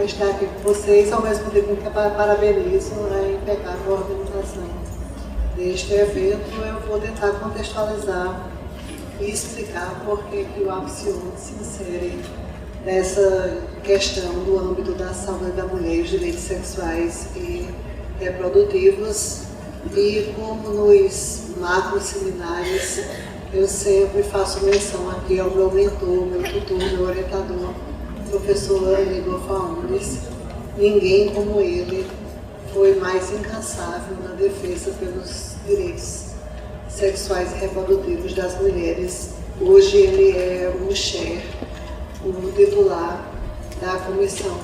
para estar aqui com vocês, ao mesmo tempo que parabenizo a impecável organização deste evento. Eu vou tentar contextualizar e explicar por que o APSION se insere nessa questão do âmbito da saúde da mulher e os direitos sexuais e reprodutivos, e como nos macros seminários eu sempre faço menção aqui ao meu mentor, meu tutor, meu orientador, professor Igor Faundes. Ninguém como ele foi mais incansável na defesa pelos direitos sexuais e reprodutivos das mulheres. Hoje ele é o chefe, o titular da Comissão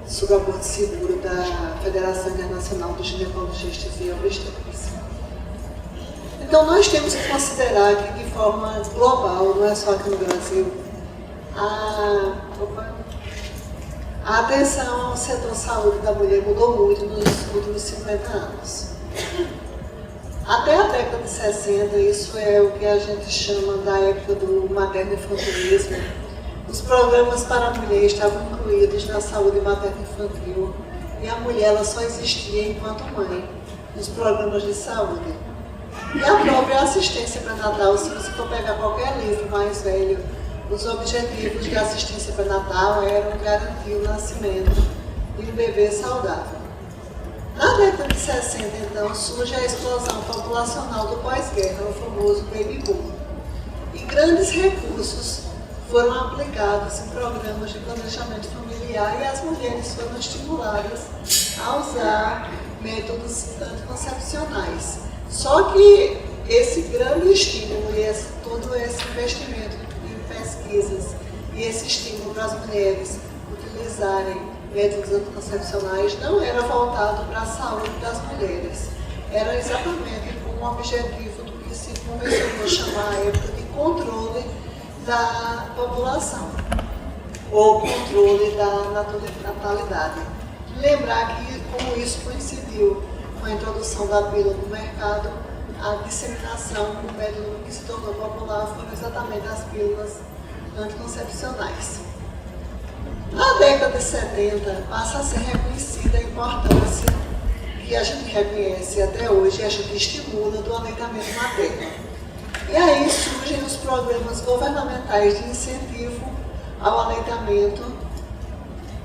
sobre Aborto Seguro da Federação Internacional dos Ginecologistas e Obstetras. Então nós temos que considerar que de forma global, não é só aqui no Brasil, a atenção ao setor saúde da mulher mudou muito nos últimos 50 anos. Até a década de 60, isso é o que a gente chama da época do materno-infantilismo, os programas para a mulher estavam incluídos na saúde materno-infantil e a mulher ela só existia enquanto mãe nos programas de saúde. E a própria assistência pré-natal, se você for pegar qualquer livro mais velho, os objetivos da assistência pré-natal eram garantir o nascimento de um bebê saudável. Na década de 60, então, surge a explosão populacional do pós-guerra, o famoso baby boom. E grandes recursos foram aplicados em programas de planejamento familiar e as mulheres foram estimuladas a usar métodos anticoncepcionais. Só que esse grande estímulo e todo esse investimento em pesquisas e esse estímulo para as mulheres utilizarem métodos anticoncepcionais não era voltado para a saúde das mulheres. Era exatamente com o objetivo do que se convencionou chamar à época de controle da população, ou controle da natalidade. Lembrar que, como isso coincidiu com a introdução da pílula no mercado, a disseminação do método que se tornou popular foram exatamente as pílulas anticoncepcionais. Na década de 70, passa a ser reconhecida a importância que a gente reconhece até hoje e a gente estimula do aleitamento materno. E aí surgem os programas governamentais de incentivo ao aleitamento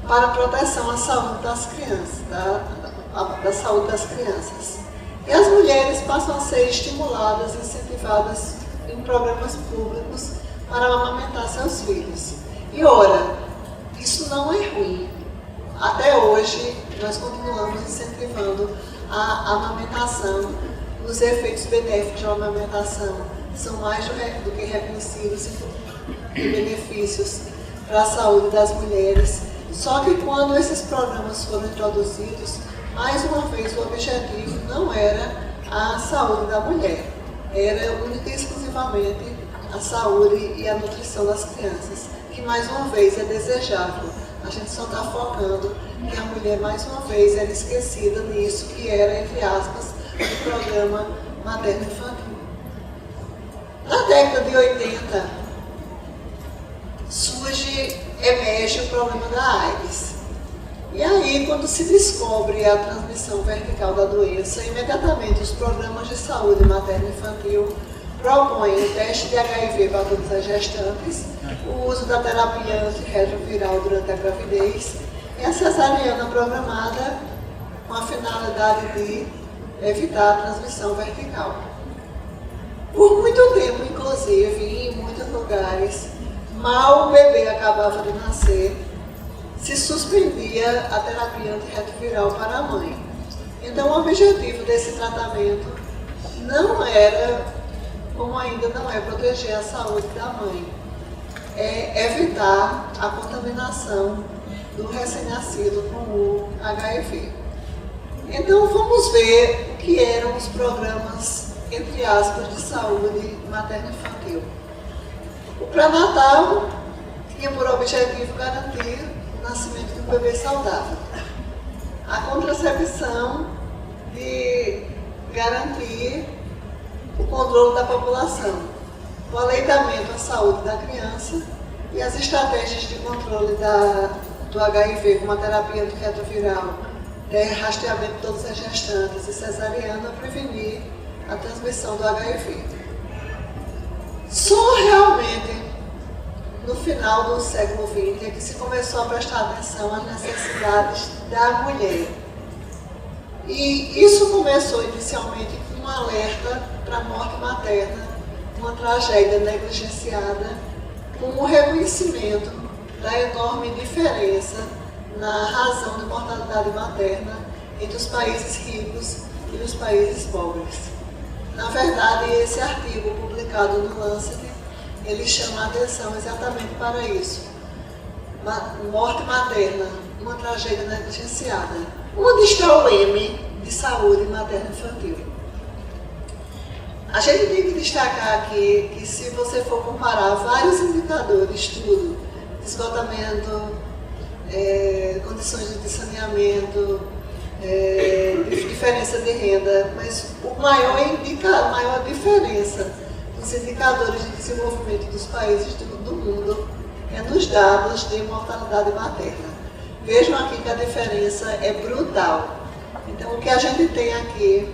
para a proteção à saúde das crianças, da saúde das crianças. E as mulheres passam a ser estimuladas, incentivadas em programas públicos para amamentar seus filhos. E ora, isso não é ruim. Até hoje, nós continuamos incentivando a amamentação. Os efeitos benéficos da amamentação são mais do que reconhecidos em benefícios para a saúde das mulheres. Só que quando esses programas foram introduzidos, mais uma vez o objetivo não era a saúde da mulher, era única e exclusivamente a saúde e a nutrição das crianças, que mais uma vez é desejável. A gente só está focando que a mulher mais uma vez era esquecida nisso, que era, entre aspas, o programa materno-infantil. Na década de 80, emerge o problema da AIDS. E aí, quando se descobre a transmissão vertical da doença, imediatamente os programas de saúde materno-infantil propõem o teste de HIV para todas as gestantes, o uso da terapia antirretroviral durante a gravidez e a cesariana programada com a finalidade de evitar a transmissão vertical. Por muito tempo, inclusive, em muitos lugares, mal o bebê acabava de nascer, se suspendia a terapia antirretroviral para a mãe. Então, o objetivo desse tratamento não era, como ainda não é, proteger a saúde da mãe, é evitar a contaminação do recém-nascido com o HIV. Então, vamos ver o que eram os programas, entre aspas, de saúde materno-infantil. O pré-natal tinha por objetivo garantir o nascimento de um bebê saudável. A contracepção de garantir o controle da população, o aleitamento à saúde da criança e as estratégias de controle do HIV com uma terapia antirretroviral, rastreamento de todas as gestantes e cesariana, prevenir a transmissão do HIV. Só realmente no final do século XX é que se começou a prestar atenção às necessidades da mulher. E isso começou inicialmente com um alerta para a morte materna, uma tragédia negligenciada, com o reconhecimento da enorme diferença na razão de mortalidade materna entre os países ricos e os países pobres. Na verdade, esse artigo publicado no Lancet, ele chama a atenção exatamente para isso. Morte materna, uma tragédia negligenciada. Onde está o M de saúde materno-infantil? A gente tem que destacar aqui que se você for comparar vários indicadores, tudo, esgotamento, condições de saneamento, diferença de renda, mas a maior diferença nos indicadores de desenvolvimento dos países do mundo é nos dados de mortalidade materna. Vejam aqui que a diferença é brutal. Então, o que a gente tem aqui,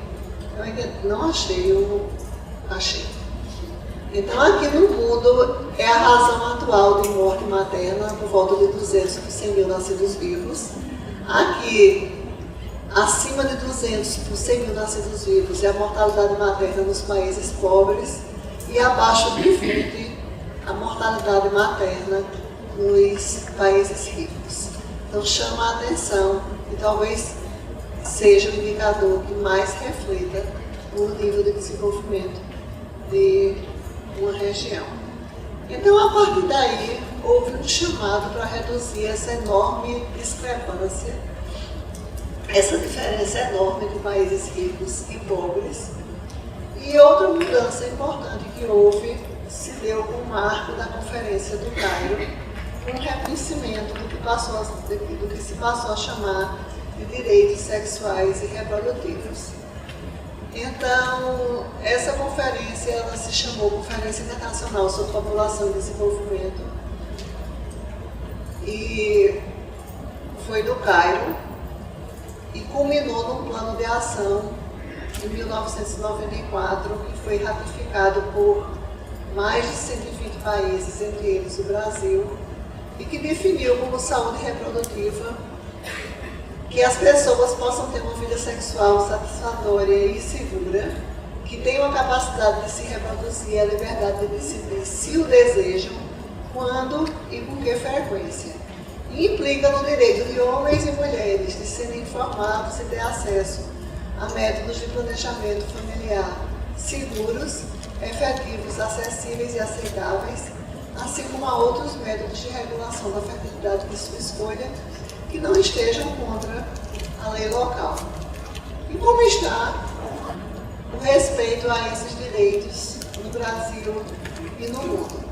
eu ainda não achei, eu achei. Então, aqui no mundo é a razão atual de morte materna, por volta de 200 por 100 mil nascidos vivos. Aqui, acima de 200 por 100 mil nascidos vivos é a mortalidade materna nos países pobres e abaixo de 20 a mortalidade materna nos países ricos. Então, chama a atenção e talvez seja o indicador que mais reflita o nível de desenvolvimento de uma região. Então, a partir daí, houve um chamado para reduzir essa enorme discrepância, essa diferença enorme entre países ricos e pobres. E outra mudança importante que houve se deu com o marco da Conferência do Cairo, um reconhecimento do que se passou a chamar de direitos sexuais e reprodutivos. Então, essa conferência ela se chamou Conferência Internacional sobre População e Desenvolvimento e foi no Cairo e culminou num plano de ação em 1994 que foi ratificado por mais de 120 países, entre eles o Brasil, e que definiu como saúde reprodutiva que as pessoas possam ter uma vida sexual satisfatória e segura, que tenham a capacidade de se reproduzir, a liberdade de decidir se o desejam, quando e com que frequência. E implica no direito de homens e mulheres de serem informados e ter acesso a métodos de planejamento familiar seguros, efetivos, acessíveis e aceitáveis, assim como a outros métodos de regulação da fertilidade de sua escolha, que não estejam contra a lei local. E como está o respeito a esses direitos no Brasil e no mundo?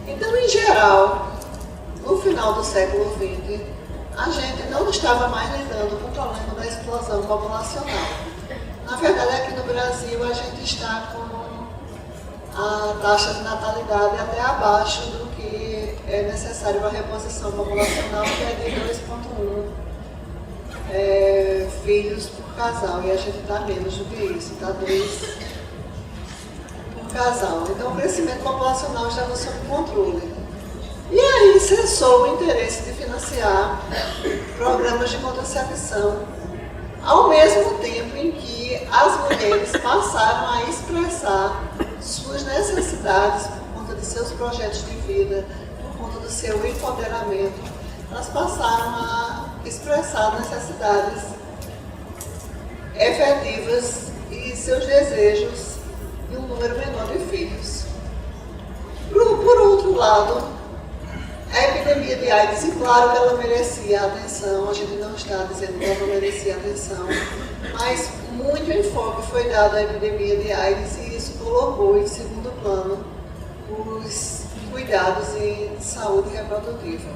Então, em geral, no final do século XX, a gente não estava mais lidando com o problema da explosão populacional. Na verdade, aqui no Brasil, a gente está com a taxa de natalidade até abaixo do que é necessário para a reposição populacional, que é de 2,1 filhos por casal, e a gente está menos do que isso, está 2 por casal. Então, o crescimento populacional estava sob controle. E aí cessou o interesse de financiar programas de contracepção, ao mesmo tempo em que as mulheres passaram a expressar suas necessidades por conta de seus projetos de vida, por conta do seu empoderamento. Elas passaram a expressar necessidades efetivas e seus desejos de um número menor de filhos. Por outro lado, a epidemia de AIDS, e claro que ela merecia atenção, a gente não está dizendo que ela não merecia atenção, mas muito enfoque foi dado à epidemia de AIDS e isso colocou em segundo plano os cuidados em saúde reprodutiva.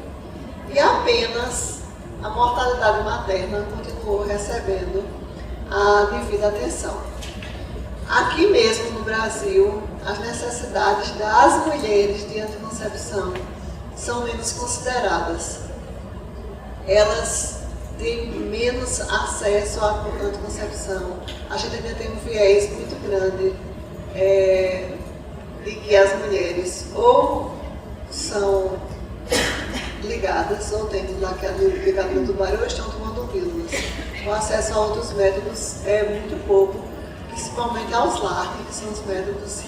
E apenas a mortalidade materna continuou recebendo a devida atenção. Aqui mesmo no Brasil, as necessidades das mulheres de anticoncepção são menos consideradas. elas têm menos acesso à anticoncepção. A gente ainda tem um viés muito grande de que as mulheres ou são ligadas, ou têm ligadura tubular, ou estão tomando pílulas. O acesso a outros métodos é muito pouco, principalmente aos LARC, que são os métodos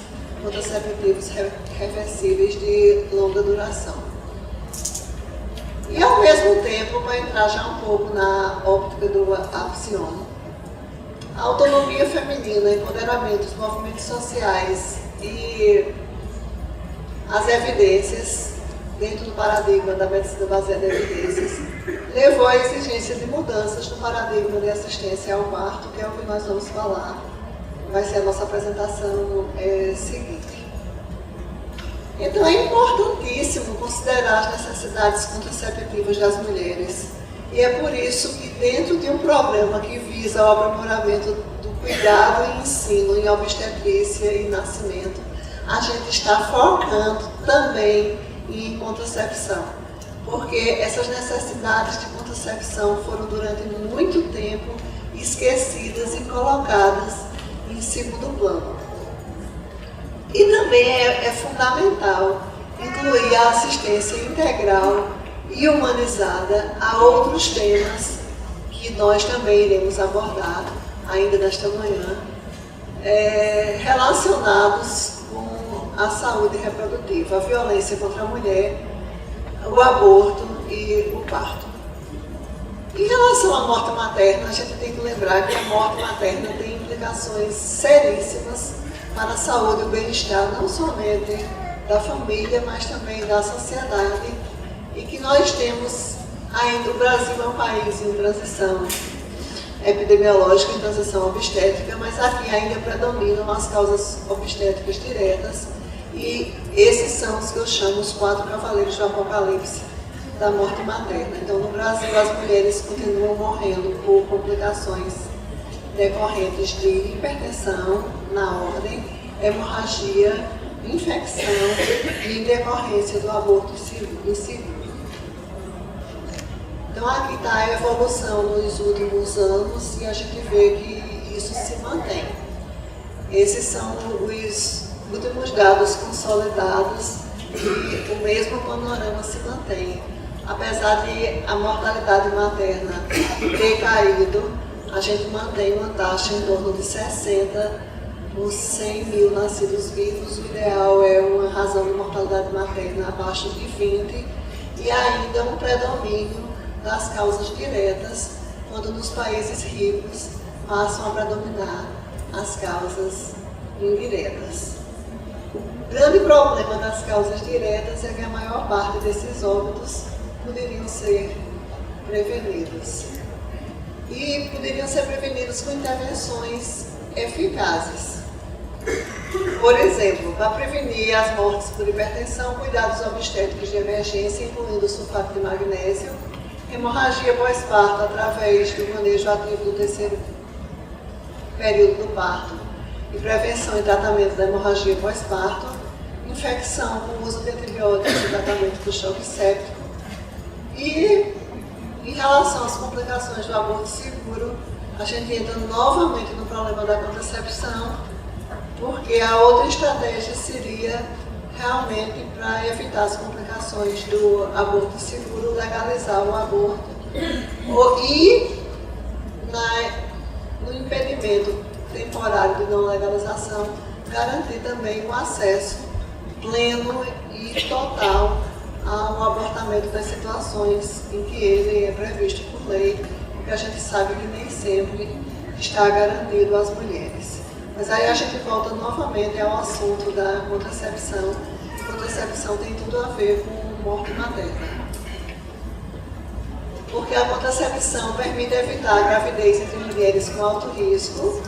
contraceptivos reversíveis de longa duração. E ao mesmo tempo, para entrar já um pouco na óptica do Apcion, a autonomia feminina, empoderamento dos movimentos sociais e as evidências dentro do paradigma da medicina baseada em evidências levou à exigência de mudanças no paradigma de assistência ao parto, que é o que nós vamos falar. Vai ser a nossa apresentação seguinte. Então é importantíssimo considerar as necessidades contraceptivas das mulheres. E é por isso que dentro de um programa que visa o aprimoramento do cuidado e ensino em obstetrícia e nascimento, a gente está focando também em contracepção. Porque essas necessidades de contracepção foram durante muito tempo esquecidas e colocadas em segundo plano. E também é fundamental incluir a assistência integral e humanizada a outros temas que nós também iremos abordar ainda nesta manhã, relacionados com a saúde reprodutiva, a violência contra a mulher, o aborto e o parto. Em relação à morte materna, a gente tem que lembrar que a morte materna tem implicações seríssimas para a saúde e o bem-estar, não somente da família, mas também da sociedade, e que nós temos ainda, o Brasil é um país em transição epidemiológica, em transição obstétrica, mas aqui ainda predominam as causas obstétricas diretas, e esses são os que eu chamo os 4 cavaleiros do apocalipse da morte materna. Então, no Brasil, as mulheres continuam morrendo por complicações decorrentes de hipertensão na ordem, hemorragia, infecção e decorrência do aborto inseguro. Então, aqui está a evolução nos últimos anos e a gente vê que isso se mantém. Esses são os últimos dados consolidados e o mesmo panorama se mantém. Apesar de a mortalidade materna ter caído, a gente mantém uma taxa em torno de 60 por 100 mil nascidos vivos. O ideal é uma razão de mortalidade materna abaixo de 20 e ainda um predomínio das causas diretas, quando nos países ricos passam a predominar as causas indiretas. O grande problema das causas diretas é que a maior parte desses óbitos poderiam ser prevenidos. E poderiam ser prevenidos com intervenções eficazes. Por exemplo, para prevenir as mortes por hipertensão, cuidados obstétricos de emergência, incluindo sulfato de magnésio, hemorragia pós-parto através do manejo ativo do terceiro período do parto e prevenção e tratamento da hemorragia pós-parto, infecção com o uso de antibióticos e tratamento do choque séptico. E, em relação às complicações do aborto seguro, a gente entra novamente no problema da contracepção, porque a outra estratégia seria realmente, para evitar as complicações do aborto seguro, legalizar o aborto. E, no impedimento temporário de não legalização, garantir também o acesso pleno e total ao abortamento das situações em que ele é previsto por lei, porque a gente sabe que nem sempre está garantido às mulheres. Mas aí a gente volta novamente ao assunto da contracepção. A contracepção tem tudo a ver com morte materna. Porque a contracepção permite evitar a gravidez entre mulheres com alto risco,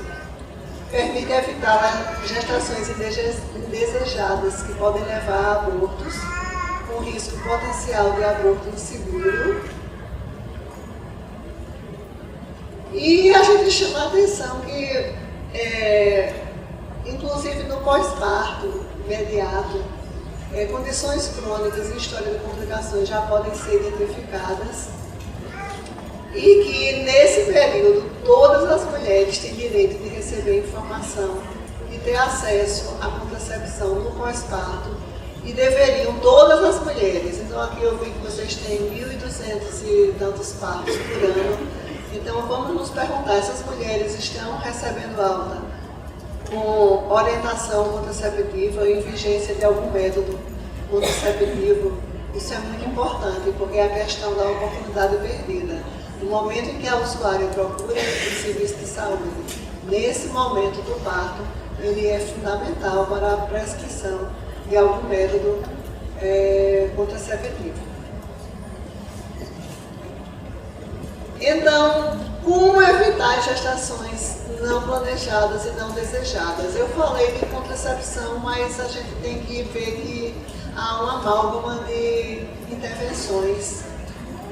permite evitar gestações indesejadas que podem levar a abortos, com risco potencial de aborto inseguro. E a gente chama a atenção que, inclusive no pós-parto imediato, condições crônicas e história de complicações já podem ser identificadas. e que nesse período todas as mulheres têm direito de receber informação, de ter acesso à contracepção no pós-parto, e deveriam todas as mulheres. Então aqui eu vi que vocês têm 1.200 e tantos partos por ano, então vamos nos perguntar, essas mulheres estão recebendo alta com orientação contraceptiva e vigência de algum método contraceptivo? Isso é muito importante, porque é a questão da oportunidade perdida. No momento em que a usuária procura o serviço de saúde, nesse momento do parto, ele é fundamental para a prescrição de algum método contraceptivo. Então, como evitar gestações não planejadas e não desejadas? Eu falei de contracepção, mas a gente tem que ver que há uma amálgama de intervenções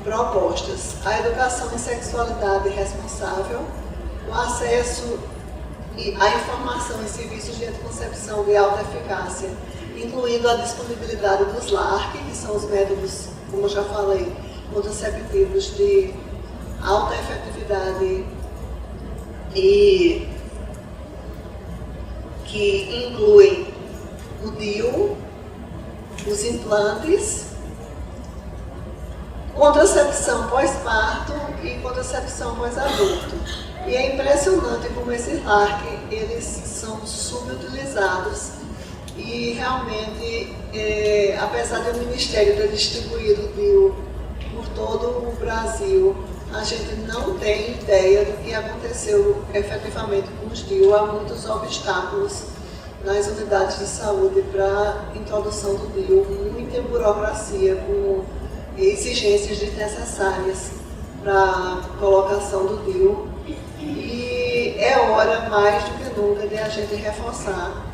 propostas. A educação em sexualidade responsável, o acesso à informação em serviços de anticoncepção de alta eficácia, incluindo a disponibilidade dos LARC, que são os métodos, como eu já falei, contraceptivos de alta efetividade e que incluem o DIU, os implantes, contracepção pós-parto e contracepção pós-aborto. E é impressionante como esses LARC, eles são subutilizados e realmente, apesar do Ministério ter distribuído o DIU por todo o Brasil, a gente não tem ideia do que aconteceu efetivamente com os DIU. Há muitos obstáculos nas unidades de saúde para a introdução do DIU, muita burocracia com exigências desnecessárias para a colocação do DIU. E é hora, mais do que nunca, de a gente reforçar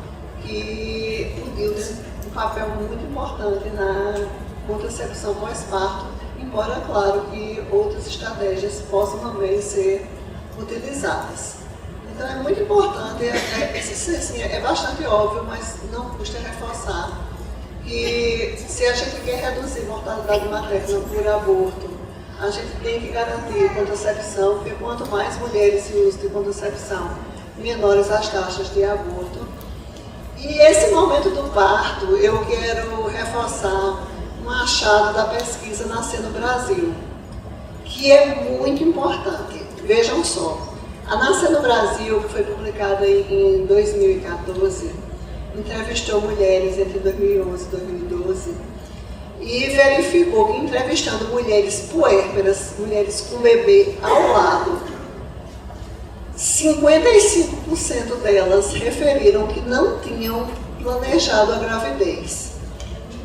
que o DIU tem um papel muito importante na contracepção pós-parto, embora, claro, que outras estratégias possam também ser utilizadas. Então é muito importante, é bastante óbvio, mas não custa reforçar que se a gente quer reduzir a mortalidade materna por aborto, a gente tem que garantir contracepção, porque quanto mais mulheres se usam de contracepção, menores as taxas de aborto. E esse momento do parto, eu quero reforçar um achado da pesquisa Nascer no Brasil, que é muito importante. Vejam só, a Nascer no Brasil, que foi publicada em 2014, entrevistou mulheres entre 2011 e 2012 e verificou que, entrevistando mulheres puérperas, mulheres com bebê ao lado, 55% delas referiram que não tinham planejado a gravidez.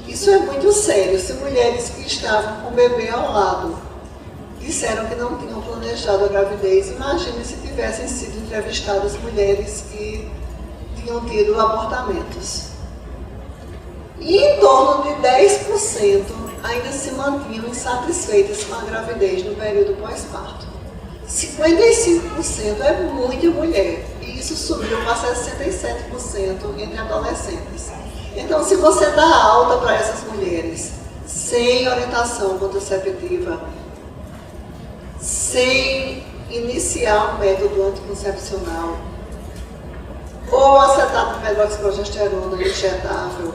Isso é muito sério. Se mulheres que estavam com o bebê ao lado disseram que não tinham planejado a gravidez, imagine se tivessem sido entrevistadas mulheres que tinham tido abortamentos. E em torno de 10% ainda se mantinham insatisfeitas com a gravidez no período pós-parto. 55% é muita mulher, e isso subiu para 67% entre adolescentes. Então, se você dá alta para essas mulheres sem orientação contraceptiva, sem iniciar um método anticoncepcional, ou acetato de hidroxiprogesterona injetável,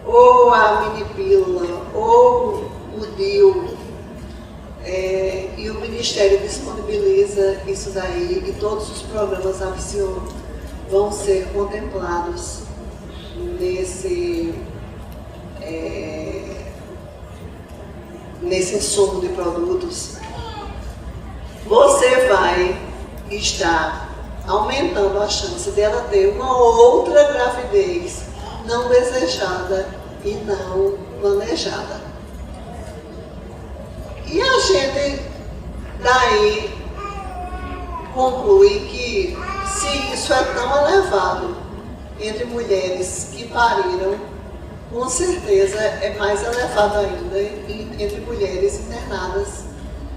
ou a minipílula, ou o DIU, e o Ministério disponibiliza isso daí, e todos os programas ABSION vão ser contemplados nesse insumo de produtos. Você vai estar aumentando a chance dela ter uma outra gravidez não desejada e não planejada. E a gente daí conclui que, se isso é tão elevado entre mulheres que pariram, com certeza é mais elevado ainda entre mulheres internadas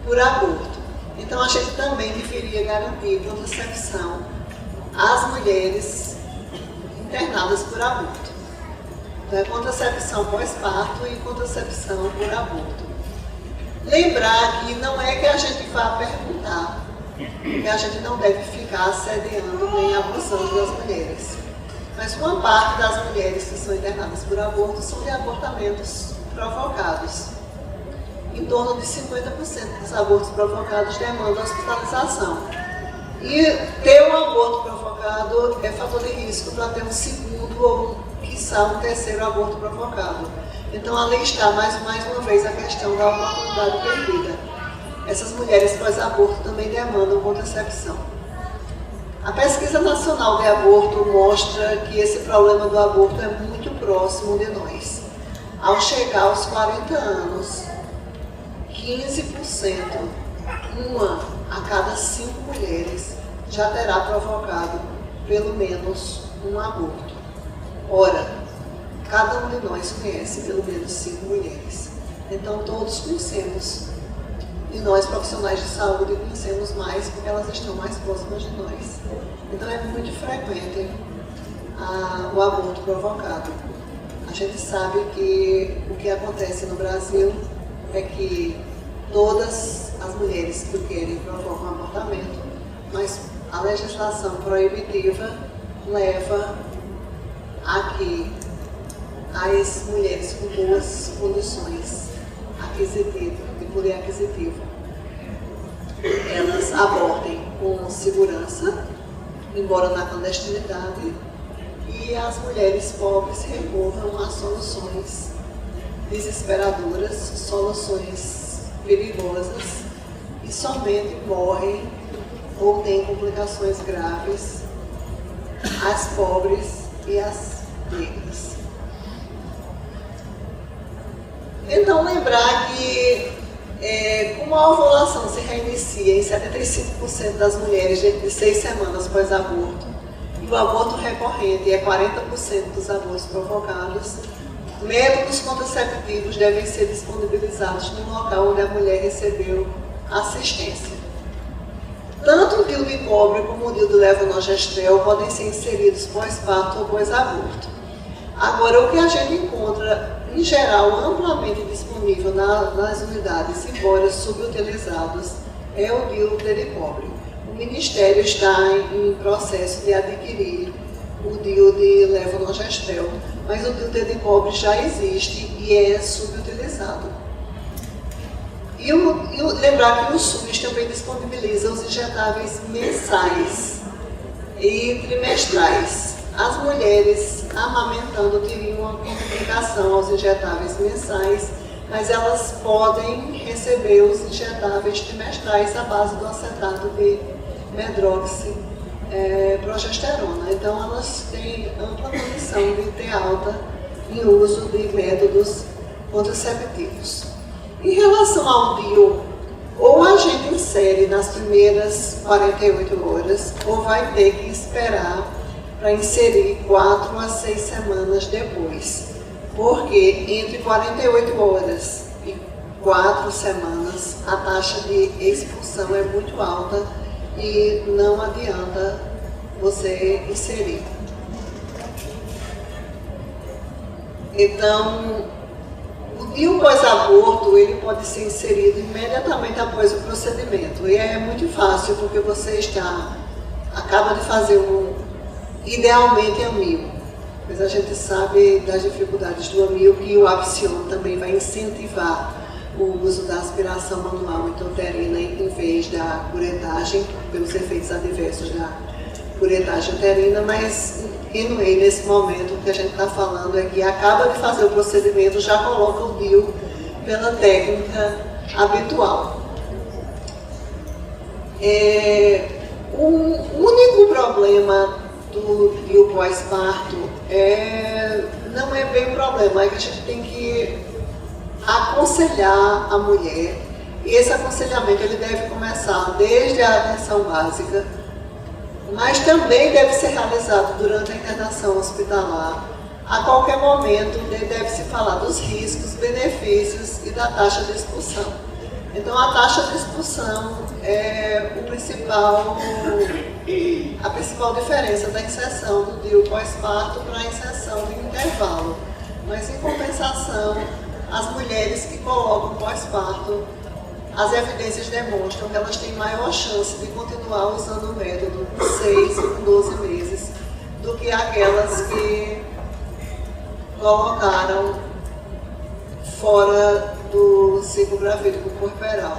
por aborto. Então a gente também deveria garantir contracepção às mulheres internadas por aborto. Então é contracepção pós-parto e contracepção por aborto. Lembrar que não é que a gente vá perguntar, que a gente não deve ficar assediando nem abusando das mulheres. Mas uma parte das mulheres que são internadas por aborto são de abortamentos provocados. Em torno de 50% dos abortos provocados demandam hospitalização. E ter um aborto provocado é fator de risco para ter um segundo ou, quiçá, um terceiro aborto provocado. Então, ali está, mais uma vez, a questão da oportunidade perdida. Essas mulheres pós-aborto também demandam contracepção. A Pesquisa Nacional de Aborto mostra que esse problema do aborto é muito próximo de nós. Ao chegar aos 40 anos, 15%, uma a cada 5 mulheres, já terá provocado pelo menos um aborto. Ora, cada um de nós conhece pelo menos 5 mulheres. Então, todos conhecemos. E nós, profissionais de saúde, conhecemos mais porque elas estão mais próximas de nós. Então, é muito frequente o aborto provocado. A gente sabe que o que acontece no Brasil é que todas as mulheres que querem provocam abortamento, mas a legislação proibitiva leva a que as mulheres com boas condições de poder aquisitivo, elas abortem com segurança, embora na clandestinidade, e as mulheres pobres recorram a soluções desesperadoras, soluções perigosas, e somente morrem ou têm complicações graves as pobres e as negras. Então, lembrar que como a ovulação se reinicia em 75% das mulheres dentro de 6 semanas pós-aborto, e o aborto recorrente é 40% dos abortos provocados, métodos contraceptivos devem ser disponibilizados no local onde a mulher recebeu assistência. Tanto o DIU de cobre como o DIU de levonorgestrel podem ser inseridos pós-parto ou pós-aborto. Agora, o que a gente encontra, em geral, amplamente disponível nas unidades, embora subutilizados, é o DIU de cobre. O Ministério está em processo de adquirir o DIU de levonorgestrel, mas o DIU de cobre já existe e é subutilizado. E lembrar que o SUS também disponibiliza os injetáveis mensais e trimestrais. As mulheres amamentando teriam uma complicação aos injetáveis mensais, mas elas podem receber os injetáveis trimestrais à base do acetato de medroxiprogesterona. Então, elas têm ampla condição de ter alta em uso de métodos contraceptivos. Em relação ao DIU, ou a gente insere nas primeiras 48 horas, ou vai ter que esperar para inserir 4 a 6 semanas depois. Porque entre 48 horas e 4 semanas, a taxa de expulsão é muito alta e não adianta você inserir. Então, o DIU pós-aborto, ele pode ser inserido imediatamente após o procedimento. E é muito fácil, porque você acaba de fazer idealmente AMIO. Mas a gente sabe das dificuldades do AMIO, que o Apcion também vai incentivar o uso da aspiração manual intrauterina em vez da curetagem, pelos efeitos adversos da curetagem uterina, mas nesse momento o que a gente está falando é que acaba de fazer o procedimento, já coloca o DIU pela técnica habitual. O único problema do DIU pós-parto não é bem um problema, é que a gente tem que aconselhar a mulher, e esse aconselhamento ele deve começar desde a atenção básica, mas também deve ser realizado durante a internação hospitalar. A qualquer momento deve-se falar dos riscos, benefícios e da taxa de expulsão. Então, a taxa de expulsão é a principal diferença da inserção do DIU pós-parto para a inserção de intervalo. Mas, em compensação, as mulheres que colocam pós-parto as evidências demonstram que elas têm maior chance de continuar usando o método com 6 e com 12 meses do que aquelas que colocaram fora do ciclo gravídico corporal.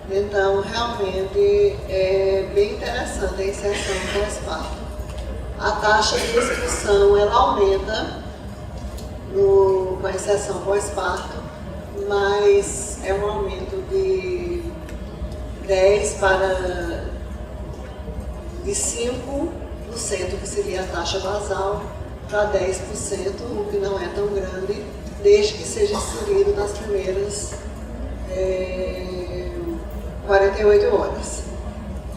Então, realmente, é bem interessante a inserção pós-parto. A taxa de expulsão, ela aumenta com a inserção pós-parto, mas é um aumento de 5%, que seria a taxa basal, para 10%, o que não é tão grande, desde que seja inserido nas primeiras 48 horas.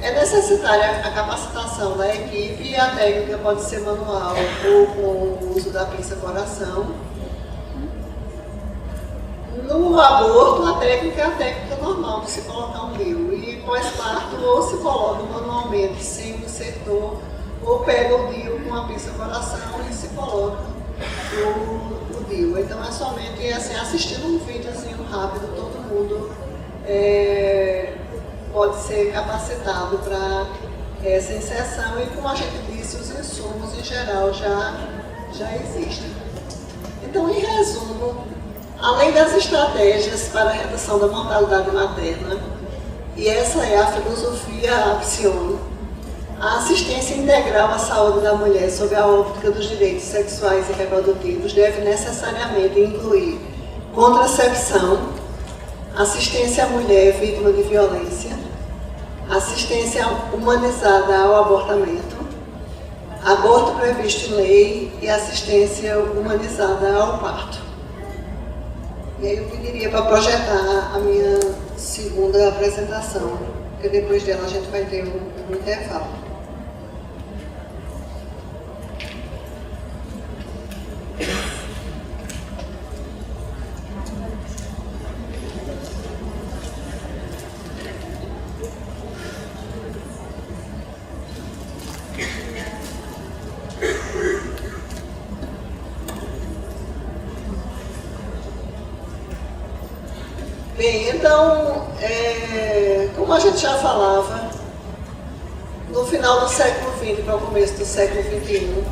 É necessária a capacitação da equipe e a técnica pode ser manual ou com o uso da pinça-coração. No aborto, a técnica é a técnica normal de se colocar um DIU. E pós-parto, ou se coloca manualmente sem o insertor, ou pega o DIU com a pinça-coração e se coloca o DIU. Então é somente assim, assistindo um videozinho rápido, todo mundo pode ser capacitado para essa inserção e, como a gente disse, os insumos em geral já existem. Então, em resumo, além das estratégias para a redução da mortalidade materna, e essa é a filosofia Apsion, a assistência integral à saúde da mulher sob a óptica dos direitos sexuais e reprodutivos deve necessariamente incluir contracepção, assistência à mulher vítima de violência, assistência humanizada ao abortamento, aborto previsto em lei e assistência humanizada ao parto. E aí eu pediria para projetar a minha segunda apresentação, porque depois dela a gente vai ter um intervalo. Bem, então, como a gente já falava, no final do século XX para o começo do século XXI,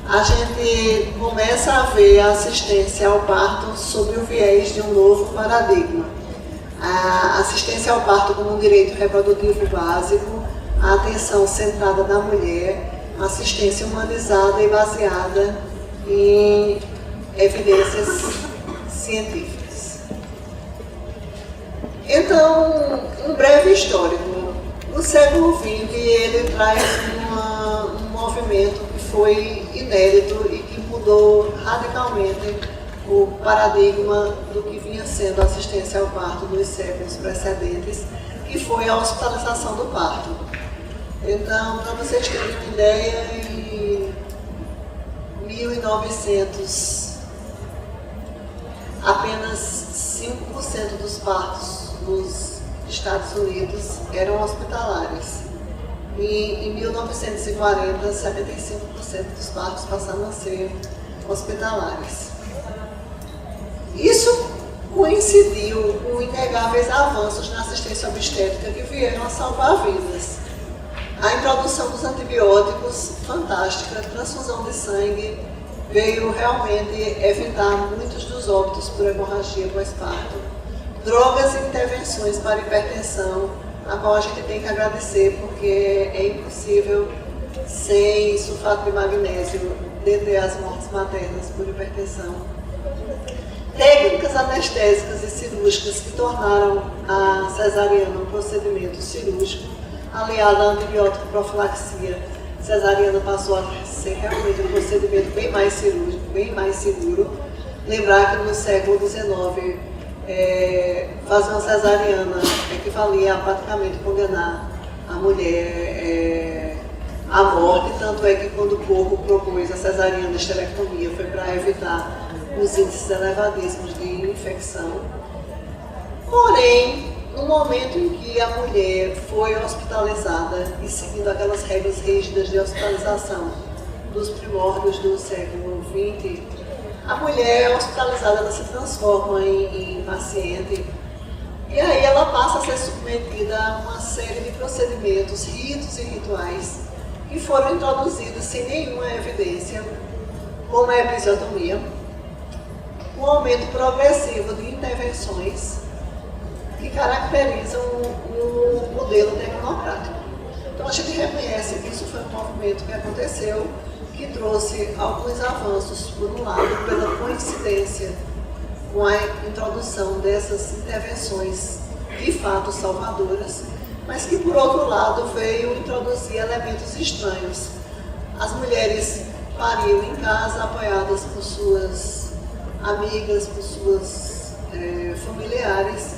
a gente começa a ver a assistência ao parto sob o viés de um novo paradigma. A assistência ao parto como um direito reprodutivo básico, a atenção centrada na mulher, a assistência humanizada e baseada em evidências científicas. Então, um breve histórico. O século XX ele traz um movimento que foi inédito e que mudou radicalmente o paradigma do que vinha sendo a assistência ao parto nos séculos precedentes, que foi a hospitalização do parto. Então, para vocês terem uma ideia, em 1900, apenas 5% dos partos nos Estados Unidos eram hospitalares. E em 1940, 75% dos partos passaram a ser hospitalares. Isso coincidiu com inegáveis avanços na assistência obstétrica que vieram a salvar vidas. A introdução dos antibióticos, fantástica, transfusão de sangue, veio realmente evitar muitos dos óbitos por hemorragia pós-parto. Drogas e intervenções para hipertensão, a qual a gente tem que agradecer, porque é impossível, sem sulfato de magnésio, deter as mortes maternas por hipertensão. Técnicas anestésicas e cirúrgicas que tornaram a cesariana um procedimento cirúrgico, aliado à antibiótico profilaxia. Cesariana passou a ser realmente um procedimento bem mais cirúrgico, bem mais seguro. Lembrar que no século XIX, fazer uma cesariana equivalia a praticamente condenar a mulher à morte, tanto é que quando o povo propôs a cesariana esterectomia foi para evitar os índices elevadíssimos de infecção. Porém, no momento em que a mulher foi hospitalizada e seguindo aquelas regras rígidas de hospitalização dos primórdios do século XX, a mulher hospitalizada ela se transforma em paciente E aí ela passa a ser submetida a uma série de procedimentos, ritos e rituais que foram introduzidos sem nenhuma evidência, como a episiotomia, um aumento progressivo de intervenções que caracterizam um modelo tecnocrático. Então a gente reconhece que isso foi um movimento que aconteceu, que trouxe alguns avanços, por um lado, pela coincidência com a introdução dessas intervenções de fato salvadoras, mas que, por outro lado, veio introduzir elementos estranhos. As mulheres pariam em casa, apoiadas por suas amigas, por suas familiares,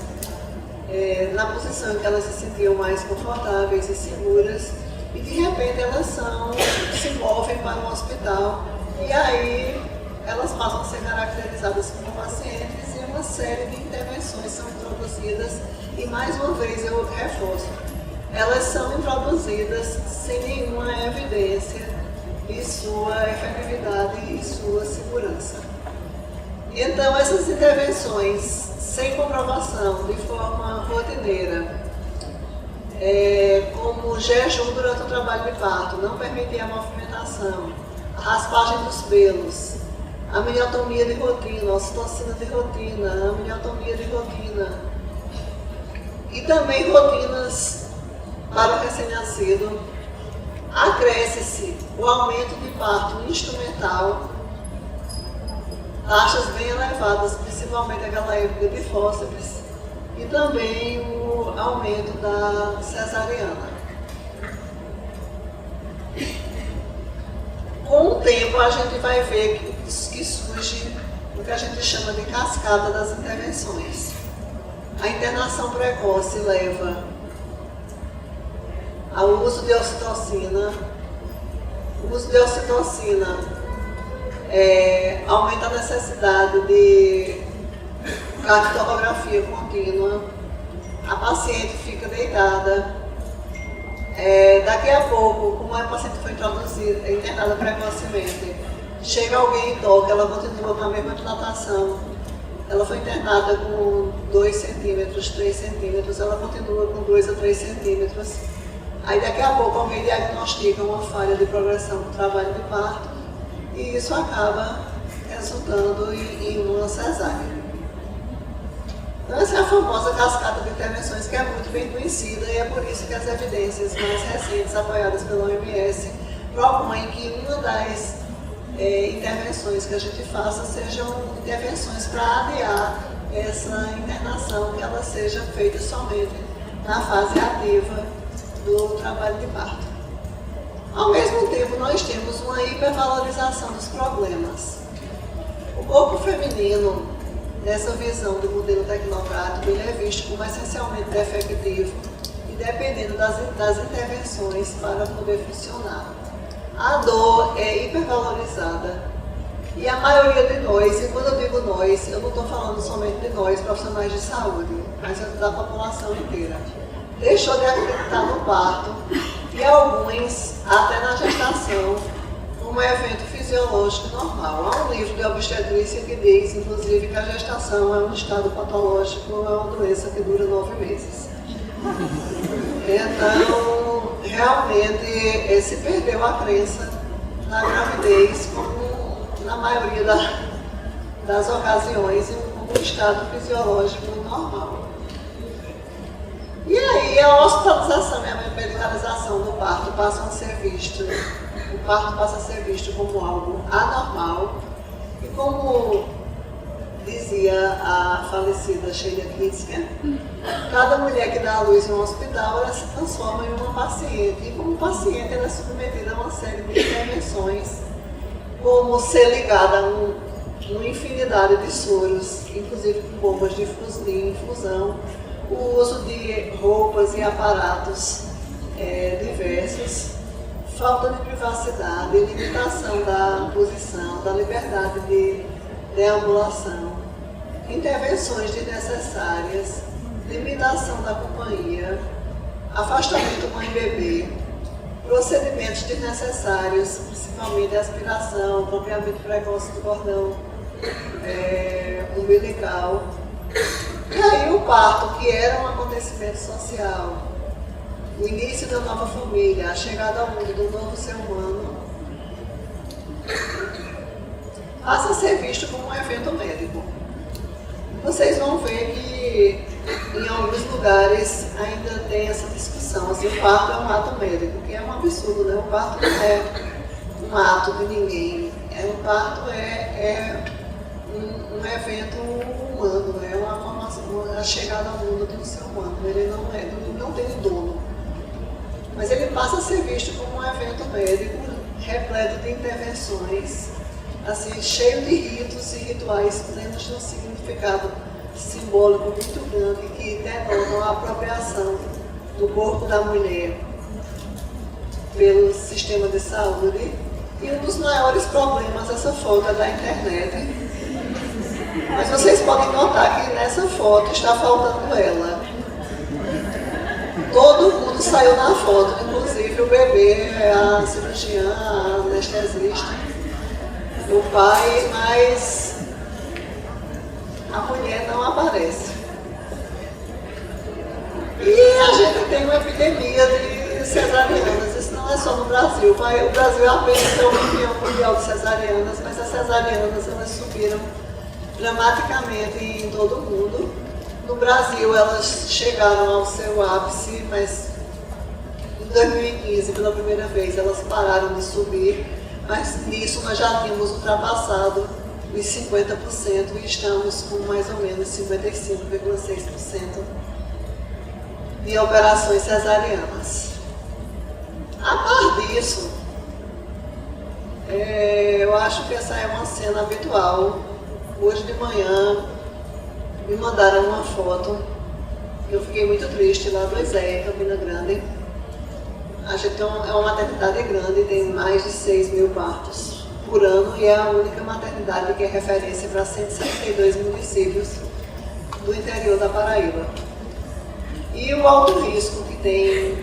na posição em que elas se sentiam mais confortáveis e seguras, e de repente elas se movem para um hospital, e aí elas passam a ser caracterizadas como pacientes, e uma série de intervenções são introduzidas, e mais uma vez eu reforço, elas são introduzidas sem nenhuma evidência de sua efetividade e sua segurança. Então essas intervenções sem comprovação, de forma rotineira, como jejum durante o trabalho de parto, não permitir a movimentação, a raspagem dos pelos, a amniotomia de rotina, a ocitocina de rotina, a amniotomia de rotina, e também rotinas para o recém-nascido, acresce-se o aumento de parto instrumental, taxas bem elevadas, principalmente naquela época de fósseis, e também o aumento da cesariana. Com o tempo a gente vai ver que surge o que a gente chama de cascata das intervenções. A internação precoce leva ao uso de ocitocina. O uso de ocitocina aumenta a necessidade de cardiografia contínua. A paciente fica deitada. Daqui a pouco, como a paciente foi introduzida, internada precocemente, chega alguém e toca, ela continua com a mesma dilatação. Ela foi internada com 2 centímetros, 3 centímetros, ela continua com 2 a 3 centímetros. Aí daqui a pouco alguém diagnostica uma falha de progressão do trabalho de parto e isso acaba resultando em uma cesárea. Então essa é a famosa cascata de intervenções que é muito bem conhecida e é por isso que as evidências mais recentes, apoiadas pela OMS, propõem que uma das intervenções que a gente faça sejam intervenções para adiar essa internação, que ela seja feita somente na fase ativa do trabalho de parto. Ao mesmo tempo, nós temos uma hipervalorização dos problemas. O corpo feminino, nessa visão do modelo tecnocrático, ele é visto como essencialmente defectivo e dependendo das intervenções para poder funcionar. A dor é hipervalorizada e a maioria de nós, e quando eu digo nós, eu não estou falando somente de nós, profissionais de saúde, mas da população inteira, deixou de acreditar no parto e alguns até na gestação como evento fisiológico normal. Há um livro de obstetrícia que diz, inclusive, que a gestação é um estado patológico, é uma doença que dura 9 meses. Então, realmente, se perdeu a crença na gravidez como, na maioria das ocasiões, como um estado fisiológico normal. E aí, a hospitalização e a medicalização do parto passam a ser visto, o parto passa a ser visto como algo anormal e como dizia a falecida Sheila Kitzker, cada mulher que dá à luz em um hospital, ela se transforma em uma paciente. E como paciente, ela é submetida a uma série de intervenções, como ser ligada a uma infinidade de soros, inclusive com bombas de infusão, o uso de roupas e aparatos diversos, falta de privacidade, limitação da posição, da liberdade de deambulação, intervenções desnecessárias, limitação da companhia, afastamento mãe-bebê, procedimentos desnecessários, principalmente aspiração, bloqueamento precoce do cordão umbilical, E aí o parto, que era um acontecimento social, o início da nova família, a chegada ao mundo do novo ser humano, passa a ser visto como um evento médico. Vocês vão ver que em alguns lugares ainda tem essa discussão, assim, o parto é um ato médico, que é um absurdo, né? O parto não é um ato de ninguém, o parto é um evento humano, é uma formação, a chegada ao mundo de um ser humano, ele não tem dono, mas ele passa a ser visto como um evento médico, repleto de intervenções, assim, cheio de ritos e rituais plenos de um significado simbólico muito grande que denotam a apropriação do corpo da mulher pelo sistema de saúde. E um dos maiores problemas é essa folga da internet. Mas vocês podem notar que nessa foto está faltando ela. Todo mundo saiu na foto, inclusive o bebê, a cirurgiã, a anestesista, o pai, mas a mulher não aparece. E a gente tem uma epidemia de cesarianas, isso não é só no Brasil. O Brasil é apenas o campeão mundial de cesarianas, mas as cesarianas elas subiram dramaticamente em todo o mundo. No Brasil elas chegaram ao seu ápice, mas em 2015, pela primeira vez, elas pararam de subir, mas nisso nós já tínhamos ultrapassado os 50% e estamos com mais ou menos 55,6% de operações cesarianas. A par disso, eu acho que essa é uma cena habitual. Hoje de manhã me mandaram uma foto, eu fiquei muito triste lá do Zé, em Campina Grande. A gente é uma maternidade grande, tem mais de 6 mil partos por ano e é a única maternidade que é referência para 162 municípios do interior da Paraíba. E o alto risco, que tem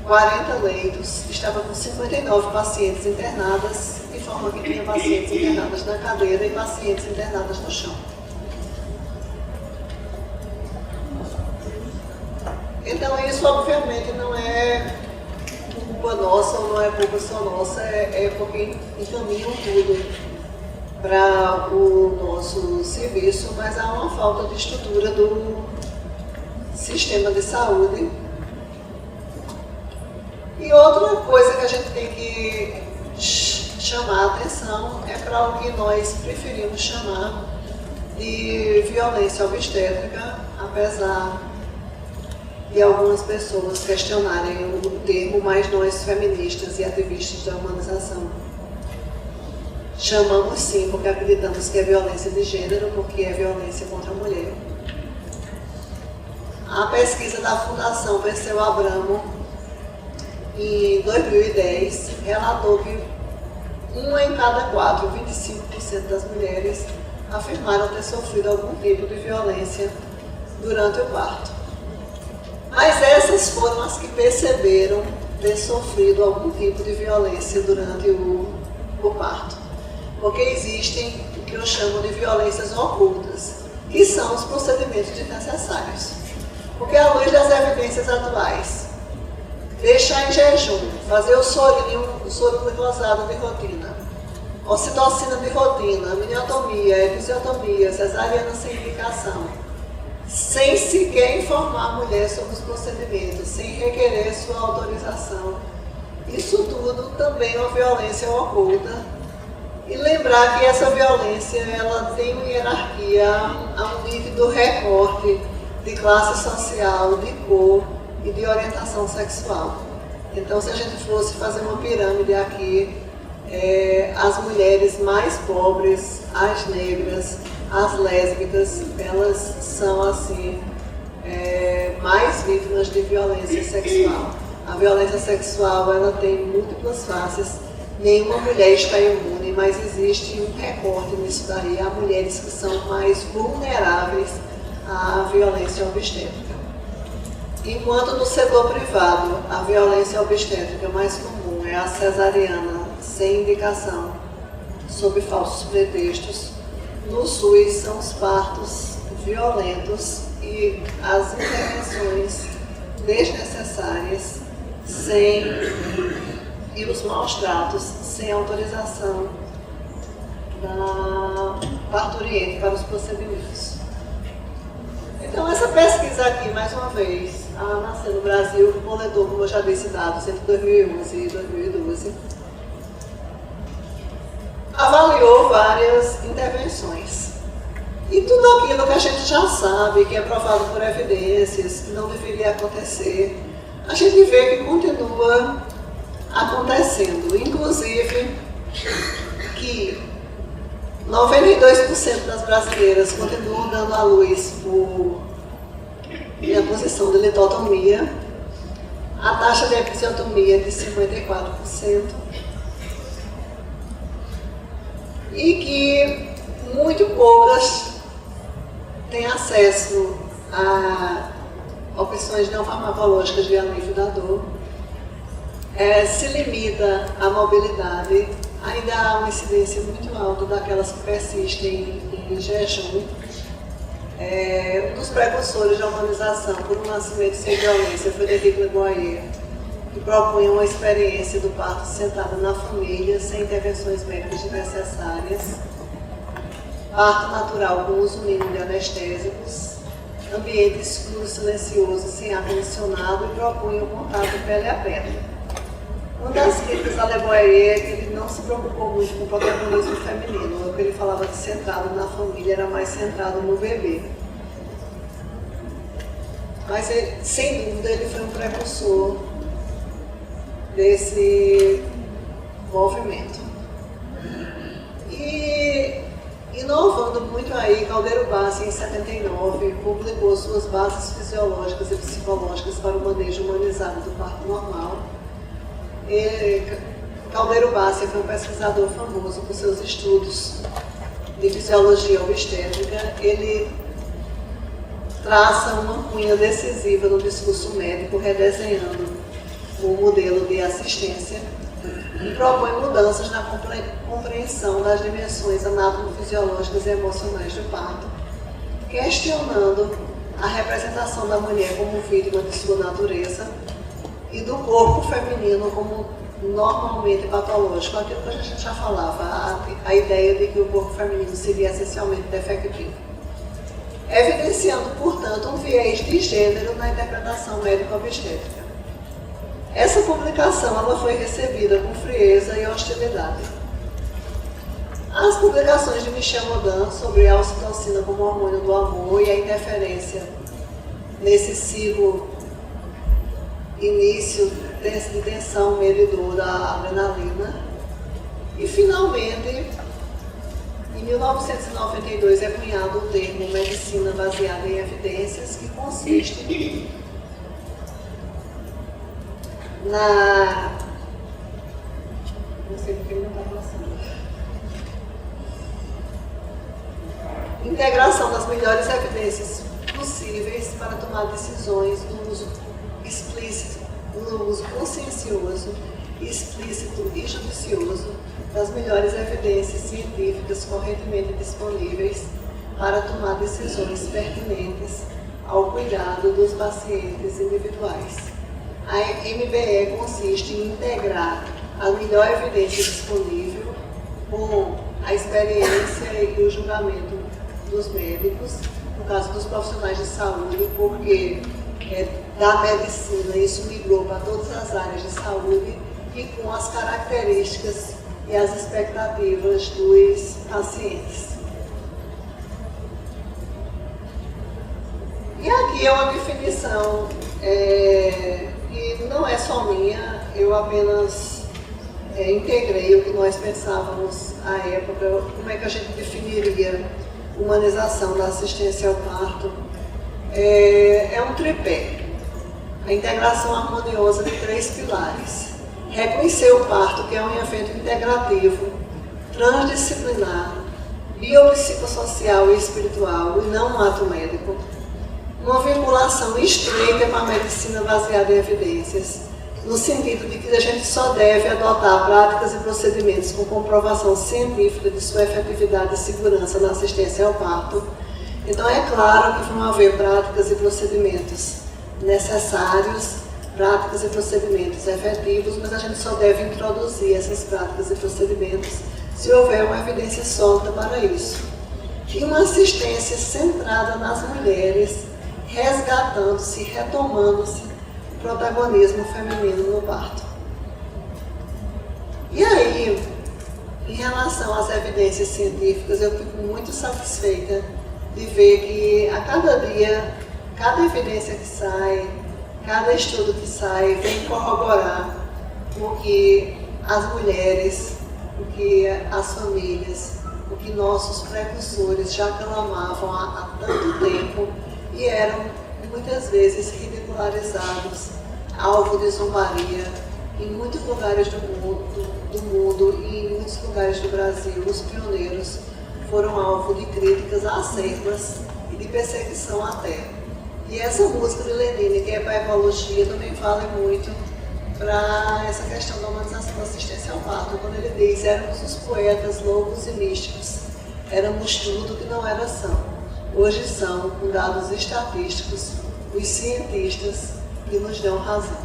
40 leitos, estava com 59 pacientes internadas, de forma que tinha pacientes internadas na cadeira e pacientes internadas no chão. Então isso obviamente não é culpa nossa ou não é culpa só nossa, é porque encaminham tudo para o nosso serviço, mas há uma falta de estrutura do sistema de saúde. E outra coisa que a gente tem que chamar a atenção é para o que nós preferimos chamar de violência obstétrica, apesar de algumas pessoas questionarem o termo, mas nós feministas e ativistas da humanização chamamos sim, porque acreditamos que é violência de gênero, porque é violência contra a mulher. A pesquisa da Fundação Perseu Abramo, em 2010, relatou que 1 em cada 4, 25% das mulheres, afirmaram ter sofrido algum tipo de violência durante o parto. Mas essas foram as que perceberam ter sofrido algum tipo de violência durante o parto. Porque existem o que eu chamo de violências ocultas, que são os procedimentos desnecessários. Porque à luz das evidências atuais, deixar em jejum, fazer o soro glicosado de rotina, ocitocina de rotina, miniotomia, episiotomia, cesariana sem indicação, sem sequer informar a mulher sobre os procedimentos, sem requerer sua autorização. Isso tudo também é uma violência oculta. E lembrar que essa violência ela tem uma hierarquia a um nível do recorte de classe social, de cor e de orientação sexual. Então, se a gente fosse fazer uma pirâmide aqui, as mulheres mais pobres, as negras, as lésbicas, elas são assim mais vítimas de violência sexual. A violência sexual ela tem múltiplas faces, nenhuma mulher está imune, mas existe um recorte nisso daí. Há mulheres que são mais vulneráveis à violência obstétrica. Enquanto no setor privado a violência obstétrica mais comum é a cesariana sem indicação, sob falsos pretextos, no SUS são os partos violentos e que as intervenções desnecessárias e os maus tratos sem autorização da parturiente para os procedimentos. Então, essa pesquisa aqui, mais uma vez, a nasceu no Brasil, coletou, como eu já disse, dados entre 2011 e 2012, avaliou várias intervenções. E tudo aquilo que a gente já sabe, que é provado por evidências, que não deveria acontecer, a gente vê que continua acontecendo. Inclusive, que 92% das brasileiras continuam dando à luz por minha posição de litotomia, a taxa de episiotomia é de 54%, e que muito poucas têm acesso a opções não farmacológicas de alívio da dor, se limita à mobilidade, ainda há uma incidência muito alta daquelas que persistem em jejum. Um dos precursores da humanização por um nascimento sem violência foi Henrique Leboyer, que propunha uma experiência do parto centrada na família, sem intervenções médicas desnecessárias, parto natural com uso mínimo de anestésicos, ambiente escuro, silencioso, sem ar-condicionado, e propunha o contato pele a pele. Uma das críticas a Leboyer é que ele não se preocupou muito com o protagonismo feminino. O que ele falava de centrado na família era mais centrado no bebê. Mas, sem dúvida, ele foi um precursor desse movimento. E, inovando muito aí, Caldeiro Bassi, em 79, publicou suas bases fisiológicas e psicológicas para o manejo humanizado do parto normal. Caldeiro Bassi foi um pesquisador famoso por seus estudos de fisiologia obstétrica. Ele traça uma cunha decisiva no discurso médico, redesenhando o modelo de assistência, e propõe mudanças na compreensão das dimensões anatomofisiológicas e emocionais do parto, questionando a representação da mulher como vítima de sua natureza e do corpo feminino como normalmente patológico, aquilo que a gente já falava, a ideia de que o corpo feminino seria essencialmente defectivo. Evidenciando, portanto, um viés de gênero na interpretação médico-obstétrica. Essa publicação ela foi recebida com frieza e hostilidade. As publicações de Michel Modan sobre a ocitocina como hormônio do amor e a interferência nesse ciclo início de tensão, medo e dor da adrenalina. E, finalmente, em 1992 é cunhado o termo medicina baseada em evidências, que consiste na... Não sei porque ele não está passando. Integração das melhores evidências possíveis para tomar decisões no uso explícito, no uso consciencioso, explícito e judicioso das melhores evidências científicas corretamente disponíveis para tomar decisões pertinentes ao cuidado dos pacientes individuais. A MBE consiste em integrar a melhor evidência disponível com a experiência e o julgamento dos médicos, no caso dos profissionais de saúde, porque da medicina isso migrou para todas as áreas de saúde, e com as características e as expectativas dos pacientes. E aqui é uma definição que não é só minha, eu apenas integrei o que nós pensávamos à época, como é que a gente definiria humanização da assistência ao parto. É um tripé, a integração harmoniosa de 3 pilares. Reconhecer o parto, que é um evento integrativo, transdisciplinar, biopsicossocial e espiritual, e não um ato médico. Uma vinculação estreita com a medicina baseada em evidências, no sentido de que a gente só deve adotar práticas e procedimentos com comprovação científica de sua efetividade e segurança na assistência ao parto, Então é claro que vão haver práticas e procedimentos necessários, práticas e procedimentos efetivos, mas a gente só deve introduzir essas práticas e procedimentos se houver uma evidência sólida para isso. E uma assistência centrada nas mulheres, resgatando-se, retomando-se o protagonismo feminino no parto. E aí, em relação às evidências científicas, eu fico muito satisfeita de ver que a cada dia, cada evidência que sai, cada estudo que sai, vem corroborar o que as mulheres, o que as famílias, o que nossos precursores já clamavam há tanto tempo e eram muitas vezes ridicularizados, alvo de zombaria em muitos lugares do mundo e em muitos lugares do Brasil. Os pioneiros foram alvo de críticas acerbas e de perseguição até. E essa música de Lenine, que é para a ecologia, também vale muito para essa questão da humanização da assistência ao parto, quando ele diz: éramos os poetas loucos e místicos, éramos tudo que não era são. Hoje são, com dados estatísticos, os cientistas que nos dão razão.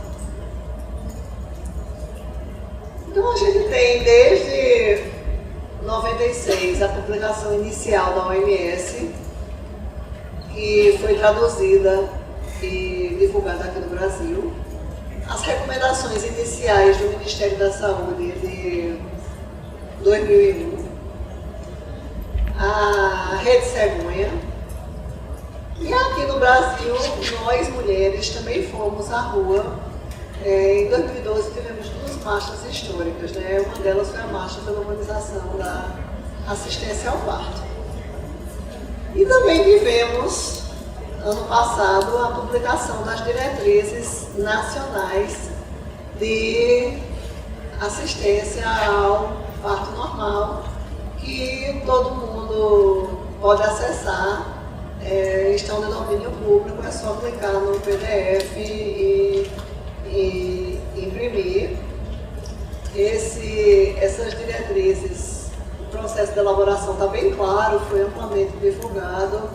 Então a gente tem desde 96 a publicação inicial da OMS, que foi traduzida e divulgada aqui no Brasil, as recomendações iniciais do Ministério da Saúde de 2001, a Rede Cegonha, e aqui no Brasil, nós mulheres também fomos à rua. Em 2012 tivemos duas marchas históricas, né? Uma delas foi a marcha pela humanização da assistência ao parto. E também tivemos, ano passado, a publicação das diretrizes nacionais de assistência ao parto normal, que todo mundo pode acessar, estão de domínio público, é só clicar no PDF e imprimir. Essas diretrizes, o processo de elaboração está bem claro, foi amplamente divulgado.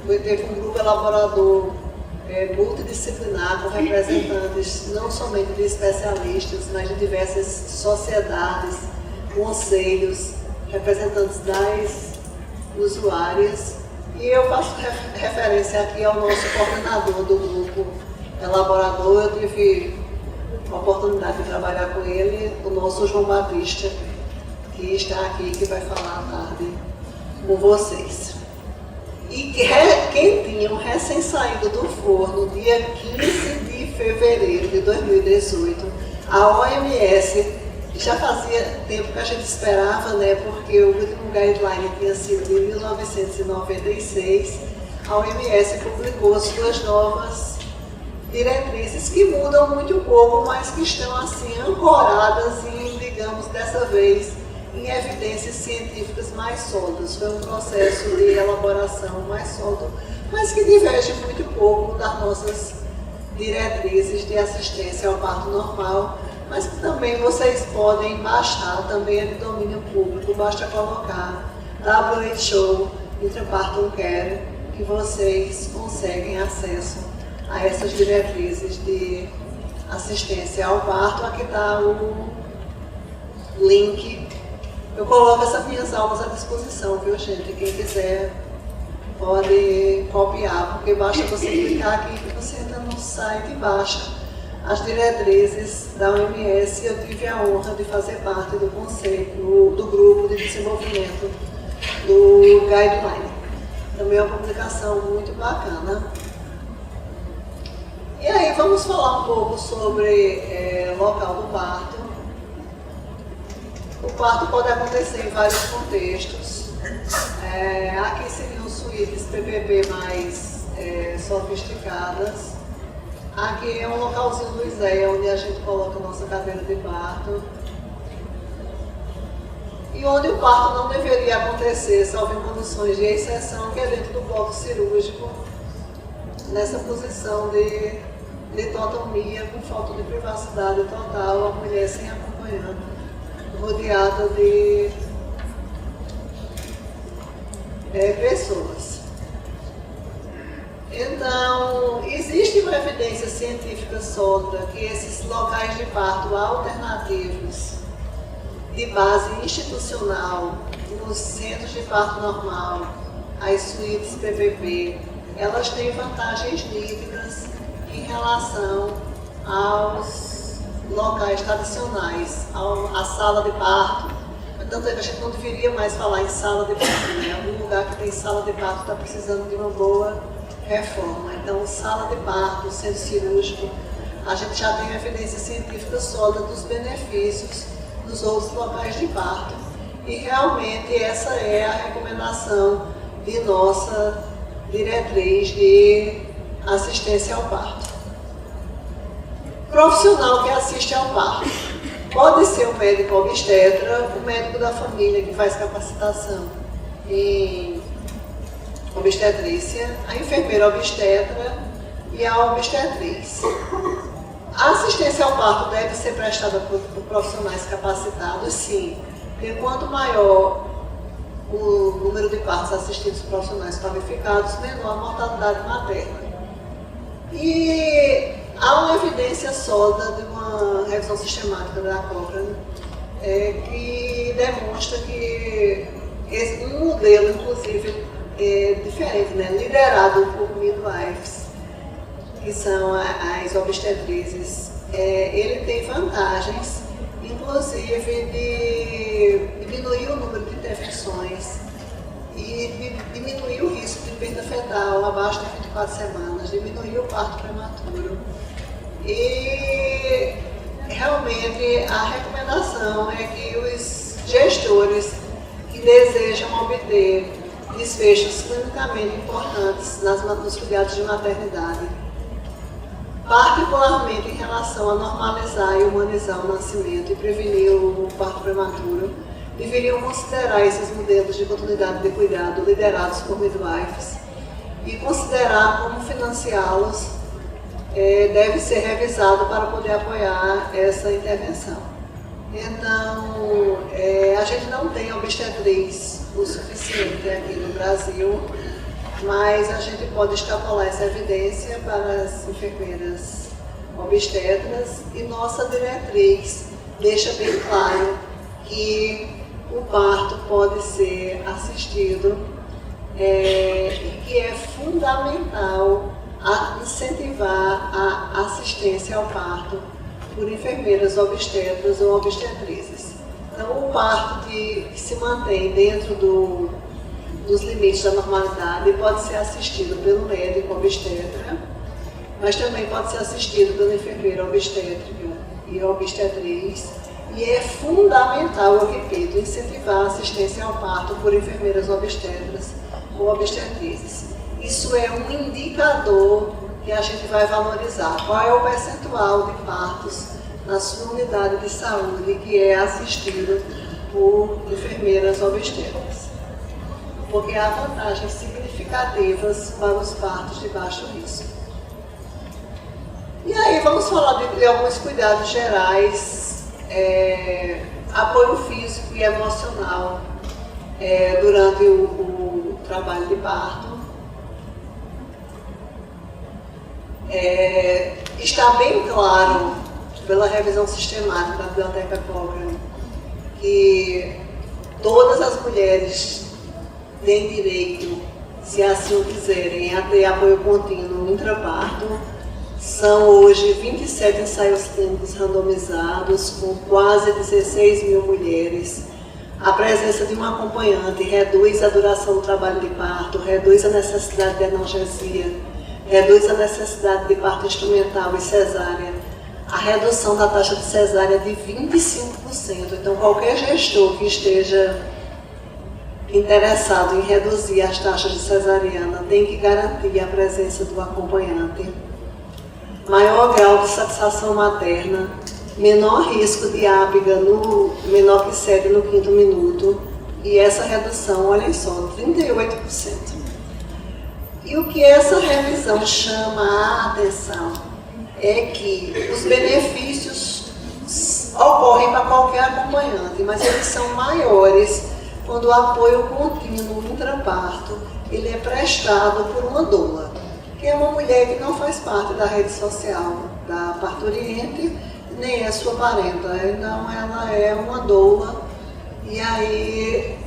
Teve um grupo elaborador multidisciplinar com representantes não somente de especialistas, mas de diversas sociedades, conselhos, representantes das usuárias. E eu faço referência aqui ao nosso coordenador do grupo elaborador. Eu tive a oportunidade de trabalhar com ele, o nosso João Batista, que está aqui, que vai falar à tarde com vocês. E quentinho, recém saído do forno, dia 15 de fevereiro de 2018, a OMS, já fazia tempo que a gente esperava, né, porque o último guideline tinha sido de 1996, a OMS publicou as suas novas diretrizes, que mudam muito pouco, mas que estão assim ancoradas em, digamos, dessa vez, em evidências científicas mais sólidas. Foi um processo de elaboração mais sólido, mas que diverge muito pouco das nossas diretrizes de assistência ao parto normal, mas que também vocês podem baixar, também é de domínio público, basta colocar WHO Intrapartum Care, que vocês conseguem acesso a essas diretrizes de assistência ao parto. Aqui está o link. Eu coloco essas minhas aulas à disposição, viu, gente? Quem quiser pode copiar, porque basta você clicar aqui que você entra no site e baixa as diretrizes da OMS. Eu tive a honra de fazer parte do conselho, do grupo de desenvolvimento do Guideline. Também é uma publicação muito bacana. E aí, vamos falar um pouco sobre local do parto. O parto pode acontecer em vários contextos. Aqui seriam suítes PPP mais sofisticadas. Aqui é um localzinho do ISEA, onde a gente coloca a nossa cadeira de parto. E onde o parto não deveria acontecer, salvo em condições de exceção, que é dentro do bloco cirúrgico, nessa posição de litotomia, com falta de privacidade total, a mulher sem acompanhante, rodeada de pessoas. uma evidência científica sólida que esses locais de parto alternativos, de base institucional, nos centros de parto normal, as suítes PPP, elas têm vantagens nítidas em relação aos locais tradicionais, à sala de parto. Tanto é que a gente não deveria mais falar em sala de parto, né? Algum lugar que tem sala de parto está precisando de uma boa reforma. Então, sala de parto, centro cirúrgico, a gente já tem evidência científica sólida dos benefícios dos outros locais de parto. E realmente essa é a recomendação de nossa diretriz de assistência ao parto. Profissional que assiste ao parto. Pode ser o médico obstetra, o médico da família que faz capacitação em obstetrícia, a enfermeira obstetra e a obstetriz. A assistência ao parto deve ser prestada por profissionais capacitados, sim, porque quanto maior o número de partos assistidos por profissionais qualificados, menor a mortalidade materna. E há uma evidência sólida de uma revisão sistemática da Cochrane que demonstra que um modelo, inclusive, diferente, né, liderado por midwives, que são as obstetrizes, ele tem vantagens, inclusive de diminuir o número de intervenções e diminuir o risco de perda fetal abaixo de 24 semanas, diminuir o parto prematuro. E realmente a recomendação é que os gestores que desejam obter desfechos clinicamente importantes nos cuidados de maternidade, particularmente em relação a normalizar e humanizar o nascimento e prevenir o parto prematuro, deveriam considerar esses modelos de continuidade de cuidado liderados por midwives e considerar como financiá-los deve ser revisado para poder apoiar essa intervenção. Então, a gente não tem obstetriz o suficiente aqui no Brasil, mas a gente pode extrapolar essa evidência para as enfermeiras obstetras e nossa diretriz deixa bem claro que o parto pode ser assistido e que é fundamental incentivar a assistência ao parto por enfermeiras obstetras ou obstetrizes. Então, o parto que se mantém dentro dos limites da normalidade pode ser assistido pelo médico obstetra, mas também pode ser assistido pela enfermeira obstétrica e obstetriz. E é fundamental, eu repito, incentivar a assistência ao parto por enfermeiras obstetras ou obstetrizes. Isso é um indicador que a gente vai valorizar. Qual é o percentual de partos na sua unidade de saúde que é assistido por enfermeiras obstetras? Porque há vantagens significativas para os partos de baixo risco. E aí vamos falar de alguns cuidados gerais, apoio físico e emocional durante o trabalho de parto. Está bem claro pela revisão sistemática da Biblioteca Cochrane que todas as mulheres têm direito, se assim o quiserem, a ter apoio contínuo intraparto. São hoje 27 ensaios clínicos randomizados com quase 16 mil mulheres. A presença de um acompanhante reduz a duração do trabalho de parto, reduz a necessidade de analgesia, reduz a necessidade de parto instrumental e cesárea, a redução da taxa de cesárea de 25%. Então, qualquer gestor que esteja interessado em reduzir as taxas de cesariana tem que garantir a presença do acompanhante. Maior grau de satisfação materna, menor risco de ápiga no menor que 7 no 5º minuto, e essa redução, olhem só, 38%. E o que essa revisão chama a atenção é que os benefícios ocorrem para qualquer acompanhante, mas eles são maiores quando o apoio contínuo intraparto ele é prestado por uma doula. que é uma mulher que não faz parte da rede social da parturiente, nem é sua parenta, então ela é uma doula, e aí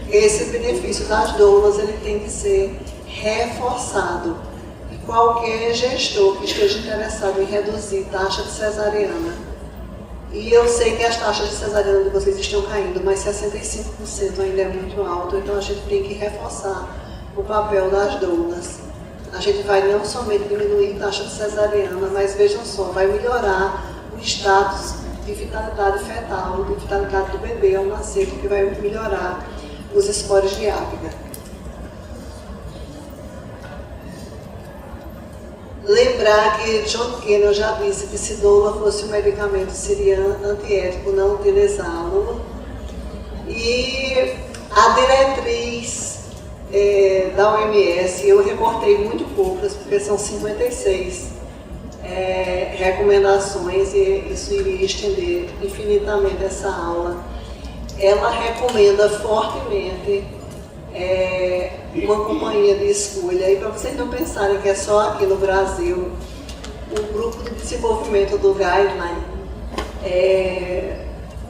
esse benefício das doulas ele tem que ser reforçado. E qualquer gestor que esteja interessado em reduzir taxa de cesariana, e eu sei que as taxas de cesariana de vocês estão caindo, mas 65% ainda é muito alto, então a gente tem que reforçar o papel das doulas. A gente vai não somente diminuir a taxa de cesariana, mas vejam só, vai melhorar o status de vitalidade fetal, de vitalidade do bebê ao nascer, porque vai melhorar os scores de Apgar. Lembrar que John Kennan já disse que se doula fosse um medicamento seria antiético não utilizá-lo. E a diretriz da OMS, eu reportei muito poucas, porque são 56 recomendações, e isso iria estender infinitamente essa aula. Ela recomenda fortemente uma companhia de escolha, e para vocês não pensarem que é só aqui no Brasil, o grupo de desenvolvimento do Guideline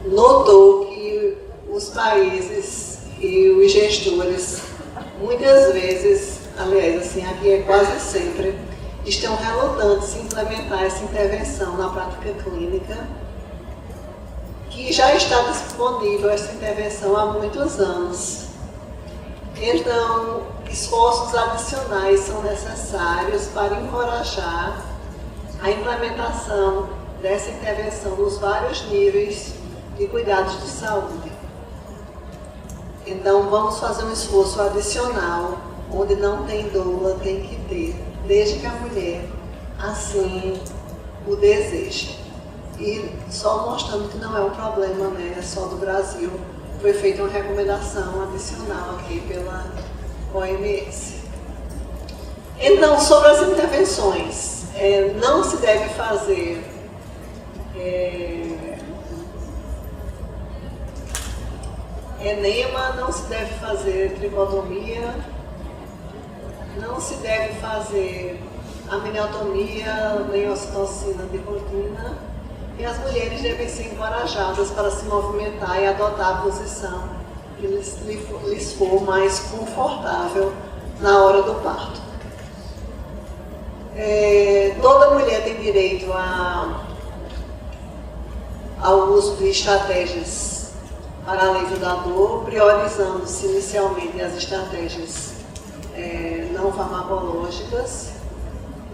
notou que os países e os gestores, muitas vezes, aliás, assim, aqui é quase sempre, estão relutantes em implementar essa intervenção na prática clínica, que já está disponível essa intervenção há muitos anos. Então, esforços adicionais são necessários para encorajar a implementação dessa intervenção nos vários níveis de cuidados de saúde. Então, vamos fazer um esforço adicional, onde não tem doula, tem que ter, desde que a mulher assim o deseje. E só mostrando que não é um problema, né, é só do Brasil. Foi feita uma recomendação adicional aqui pela OMS. Então, sobre as intervenções, não se deve fazer enema, não se deve fazer tricotomia, não se deve fazer amniotomia, nem ocitocina de rotina. E as mulheres devem ser encorajadas para se movimentar e adotar a posição que lhes for mais confortável na hora do parto. Toda mulher tem direito ao uso de estratégias para alívio da dor, priorizando-se inicialmente as estratégias não farmacológicas.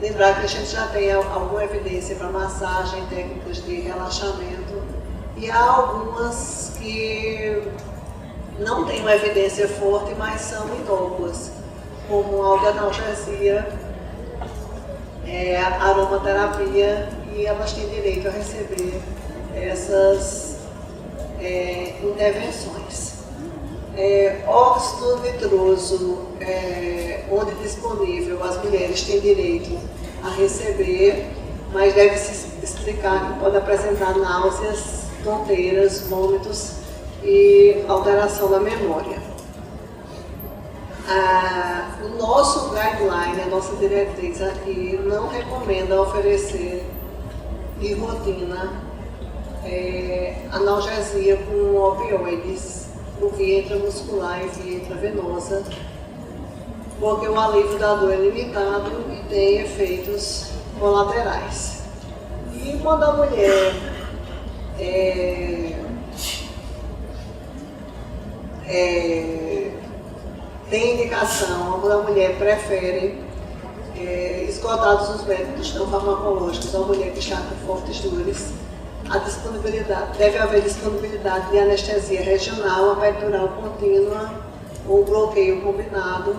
Lembrar que a gente já tem alguma evidência para massagem, técnicas de relaxamento, e há algumas que não têm uma evidência forte, mas são inócuas, como a autoanalgesia, a aromaterapia, e elas têm direito a receber essas intervenções. Óxido nitroso, onde disponível, as mulheres têm direito a receber, mas deve-se explicar que pode apresentar náuseas, tonteiras, vômitos e alteração da memória. O nosso guideline, a nossa diretriz aqui, não recomenda oferecer de rotina analgesia com opioides por via intramuscular e via intravenosa, porque o alívio da dor é limitado e tem efeitos colaterais. E quando a mulher tem indicação, quando a mulher prefere, esgotados os métodos não farmacológicos, a mulher que está com fortes dores, a disponibilidade, deve haver disponibilidade de anestesia regional, a peitoral contínua ou bloqueio combinado,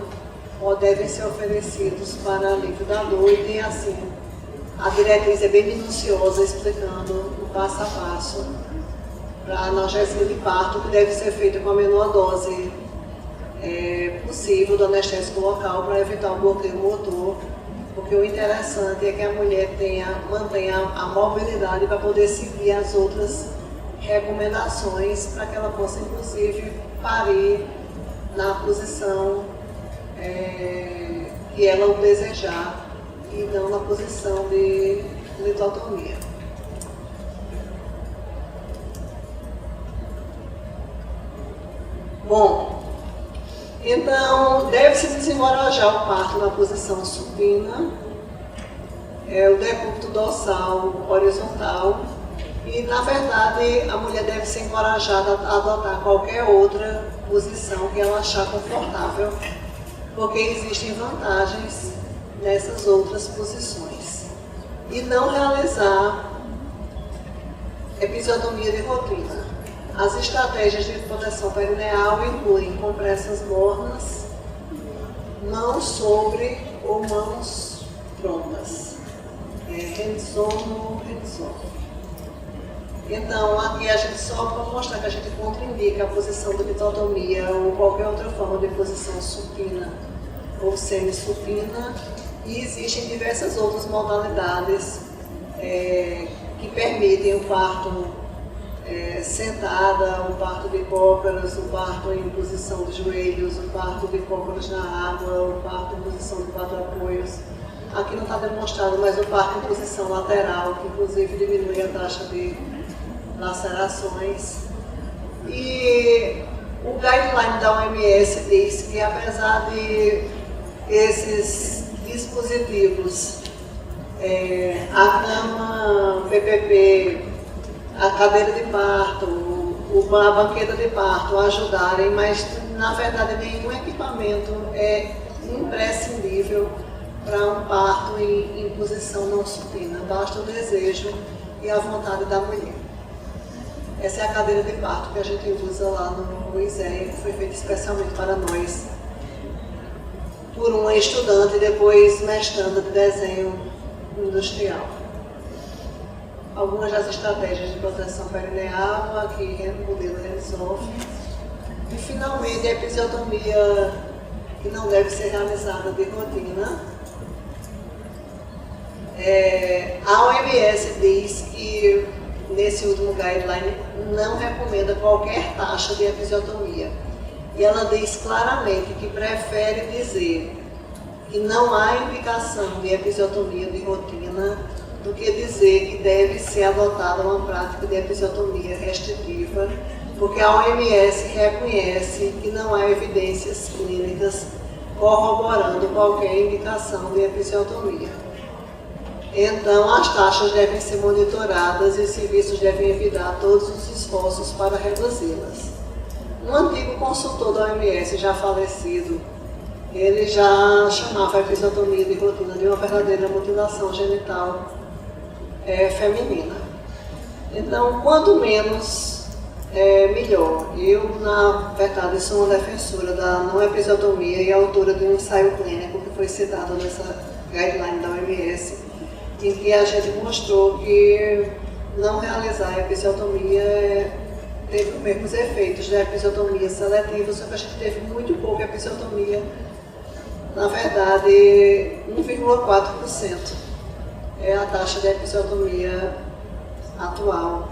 ou devem ser oferecidos para alívio da dor, e tem assim, a diretriz é bem minuciosa, explicando o passo a passo para a analgesia de parto, que deve ser feita com a menor dose possível do anestésico local para evitar o bloqueio motor, porque o interessante é que a mulher mantenha a mobilidade para poder seguir as outras recomendações, para que ela possa, inclusive, parir na posição que ela o desejar, e não na posição de litotomia. Bom, então deve-se desencorajar o parto na posição supina, o decúbito dorsal horizontal, e na verdade a mulher deve ser encorajada a adotar qualquer outra posição que ela achar confortável, porque existem vantagens nessas outras posições. E não realizar episiotomia de rotina. As estratégias de proteção perineal incluem compressas mornas, mãos sobre ou mãos prontas. Hands-on. Então, aqui a gente só para mostrar que a gente contraindica a posição de litotomia ou qualquer outra forma de posição supina ou semi-supina, e existem diversas outras modalidades que permitem o parto sentada, o parto de cócoras, o parto em posição de joelhos, o parto de cócoras na água, o parto em posição de quatro apoios. Aqui não está demonstrado, mas o parto em posição lateral, que inclusive diminui a taxa de lacerações. E o guideline da OMS diz que, apesar de esses dispositivos, a cama PPP, a cadeira de parto, a banqueta de parto ajudarem, mas na verdade nenhum equipamento é imprescindível para um parto em posição não supina. Basta o desejo e a vontade da mulher. Essa é a cadeira de parto que a gente usa lá no ISEA, que foi feita especialmente para nós, por uma estudante e depois mestranda de desenho industrial. Algumas das estratégias de proteção perineal, aqui o modelo hands-off. E finalmente a episiotomia, que não deve ser realizada de rotina. A OMS diz que, nesse último guideline, não recomenda qualquer taxa de episiotomia. E ela diz claramente que prefere dizer que não há indicação de episiotomia de rotina do que dizer que deve ser adotada uma prática de episiotomia restritiva, porque a OMS reconhece que não há evidências clínicas corroborando qualquer indicação de episiotomia. Então, as taxas devem ser monitoradas e os serviços devem evitar todos os esforços para reduzi-las. Um antigo consultor da OMS, já falecido, ele já chamava a episiotomia de rotina de uma verdadeira mutilação genital feminina. Então, quanto menos, melhor. Eu, na verdade, sou uma defensora da não episiotomia e autora de um ensaio clínico que foi citado nessa guideline da OMS, em que a gente mostrou que não realizar a episiotomia teve os mesmos efeitos da episiotomia seletiva, só que a gente teve muito pouca episiotomia, na verdade 1,4% é a taxa de episiotomia atual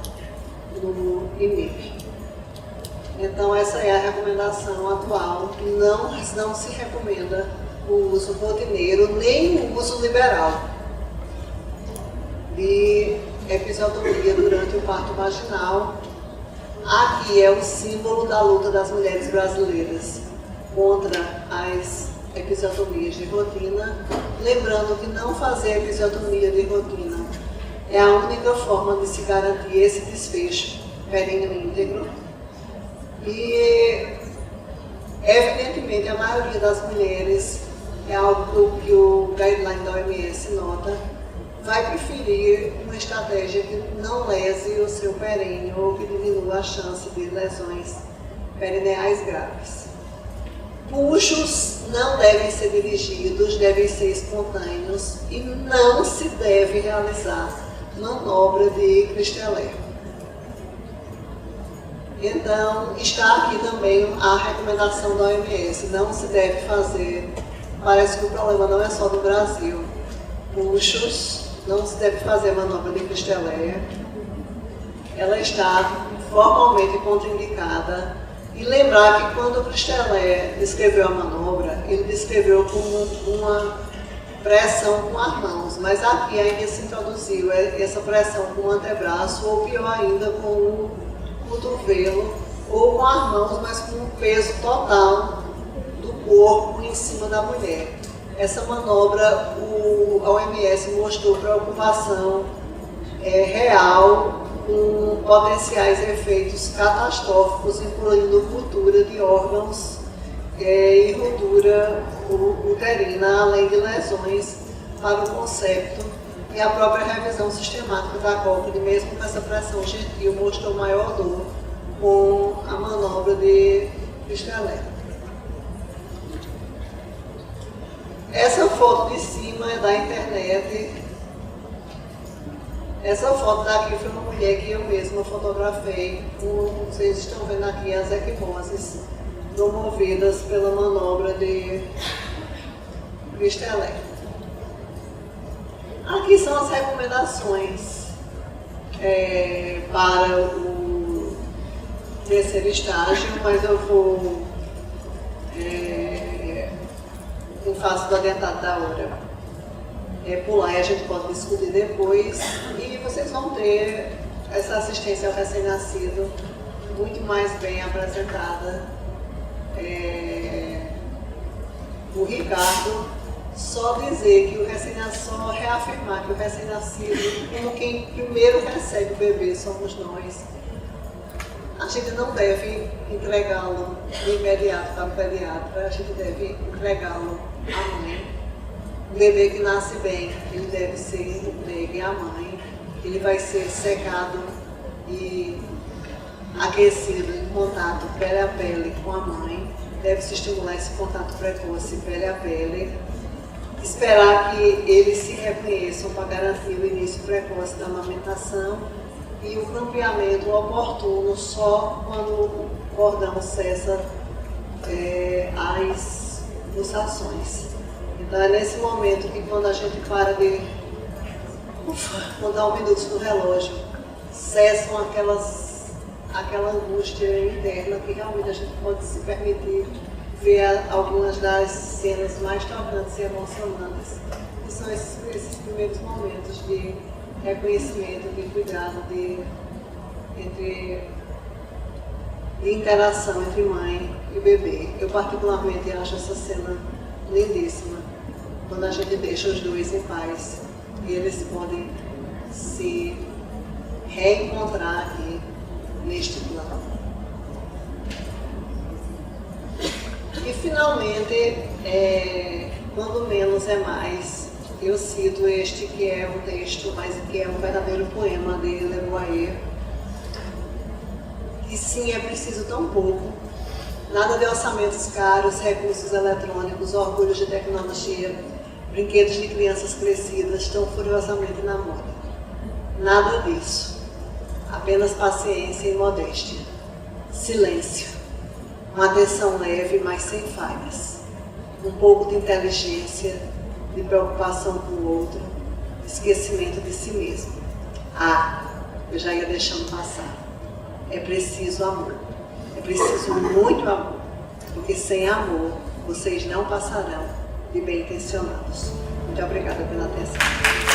no IMIP. Então essa é a recomendação atual, que não se recomenda o uso rotineiro nem o uso liberal de episiotomia durante o parto vaginal. Aqui é o símbolo da luta das mulheres brasileiras contra as episiotomias de rotina, lembrando que não fazer episiotomia de rotina é a única forma de se garantir esse desfecho períneo íntegro. E, evidentemente, a maioria das mulheres, é algo que o guideline da OMS nota, vai preferir uma estratégia que não lese o seu períneo ou que diminua a chance de lesões perineais graves. Puxos não devem ser dirigidos, devem ser espontâneos e não se deve realizar manobra de Christelet. Então, está aqui também a recomendação da OMS, não se deve fazer, parece que o problema não é só do Brasil, puxos, não se deve fazer manobra de Christelet, ela está formalmente contraindicada. E lembrar que quando o Christelet descreveu a manobra, ele descreveu como uma pressão com as mãos, mas aqui ainda se introduziu essa pressão com o antebraço, ou pior ainda, com o cotovelo, ou com as mãos, mas com o peso total do corpo em cima da mulher. Essa manobra, a OMS mostrou preocupação real com potenciais efeitos catastróficos, incluindo ruptura de órgãos e ruptura uterina, além de lesões para o concepto, e a própria revisão sistemática da Cochrane, mesmo com essa pressão gentil, mostrou maior dor com a manobra de pista elétrica. Essa foto de cima é da internet. Essa foto daqui foi uma mulher que eu mesma fotografei. Vocês estão vendo aqui as ecmoses promovidas pela manobra de pista elétrica. Aqui são as recomendações para o terceiro estágio, mas eu vou em face do adiantado da hora pular e a gente pode discutir depois, e vocês vão ter essa assistência ao recém-nascido muito mais bem apresentada. O Ricardo, só dizer que o recém-nascido, só reafirmar que o recém-nascido, como quem primeiro recebe o bebê, somos nós. A gente não deve entregá-lo de imediato para o pediatra, a gente deve entregá-lo à mãe. O bebê que nasce bem, ele deve ser entregue à mãe, ele vai ser secado e aquecido em contato pele a pele com a mãe, deve-se estimular esse contato precoce pele a pele, esperar que eles se reconheçam para garantir o início precoce da amamentação e o campeamento oportuno só quando o cordão cessa as pulsações. Então é nesse momento que, quando a gente para de contar 1 minuto no relógio, cessam aquela angústia interna que realmente a gente pode se permitir ver algumas das cenas mais tocantes e emocionantes, que são esses primeiros momentos de reconhecimento, de cuidado, de interação entre mãe e bebê. Eu particularmente acho essa cena lindíssima, quando a gente deixa os dois em paz e eles podem se reencontrar aqui neste plano. E finalmente, quando menos é mais, eu cito este que é um texto, mas que é um verdadeiro poema de Le Boyer. E sim, é preciso tão pouco. Nada de orçamentos caros, recursos eletrônicos, orgulhos de tecnologia, brinquedos de crianças crescidas tão furiosamente na moda. Nada disso. Apenas paciência e modéstia. Silêncio. Uma atenção leve, mas sem falhas. Um pouco de inteligência, de preocupação com o outro, esquecimento de si mesmo. Eu já ia deixando passar. É preciso amor. É preciso muito amor. Porque sem amor, vocês não passarão de bem intencionados. Muito obrigada pela atenção.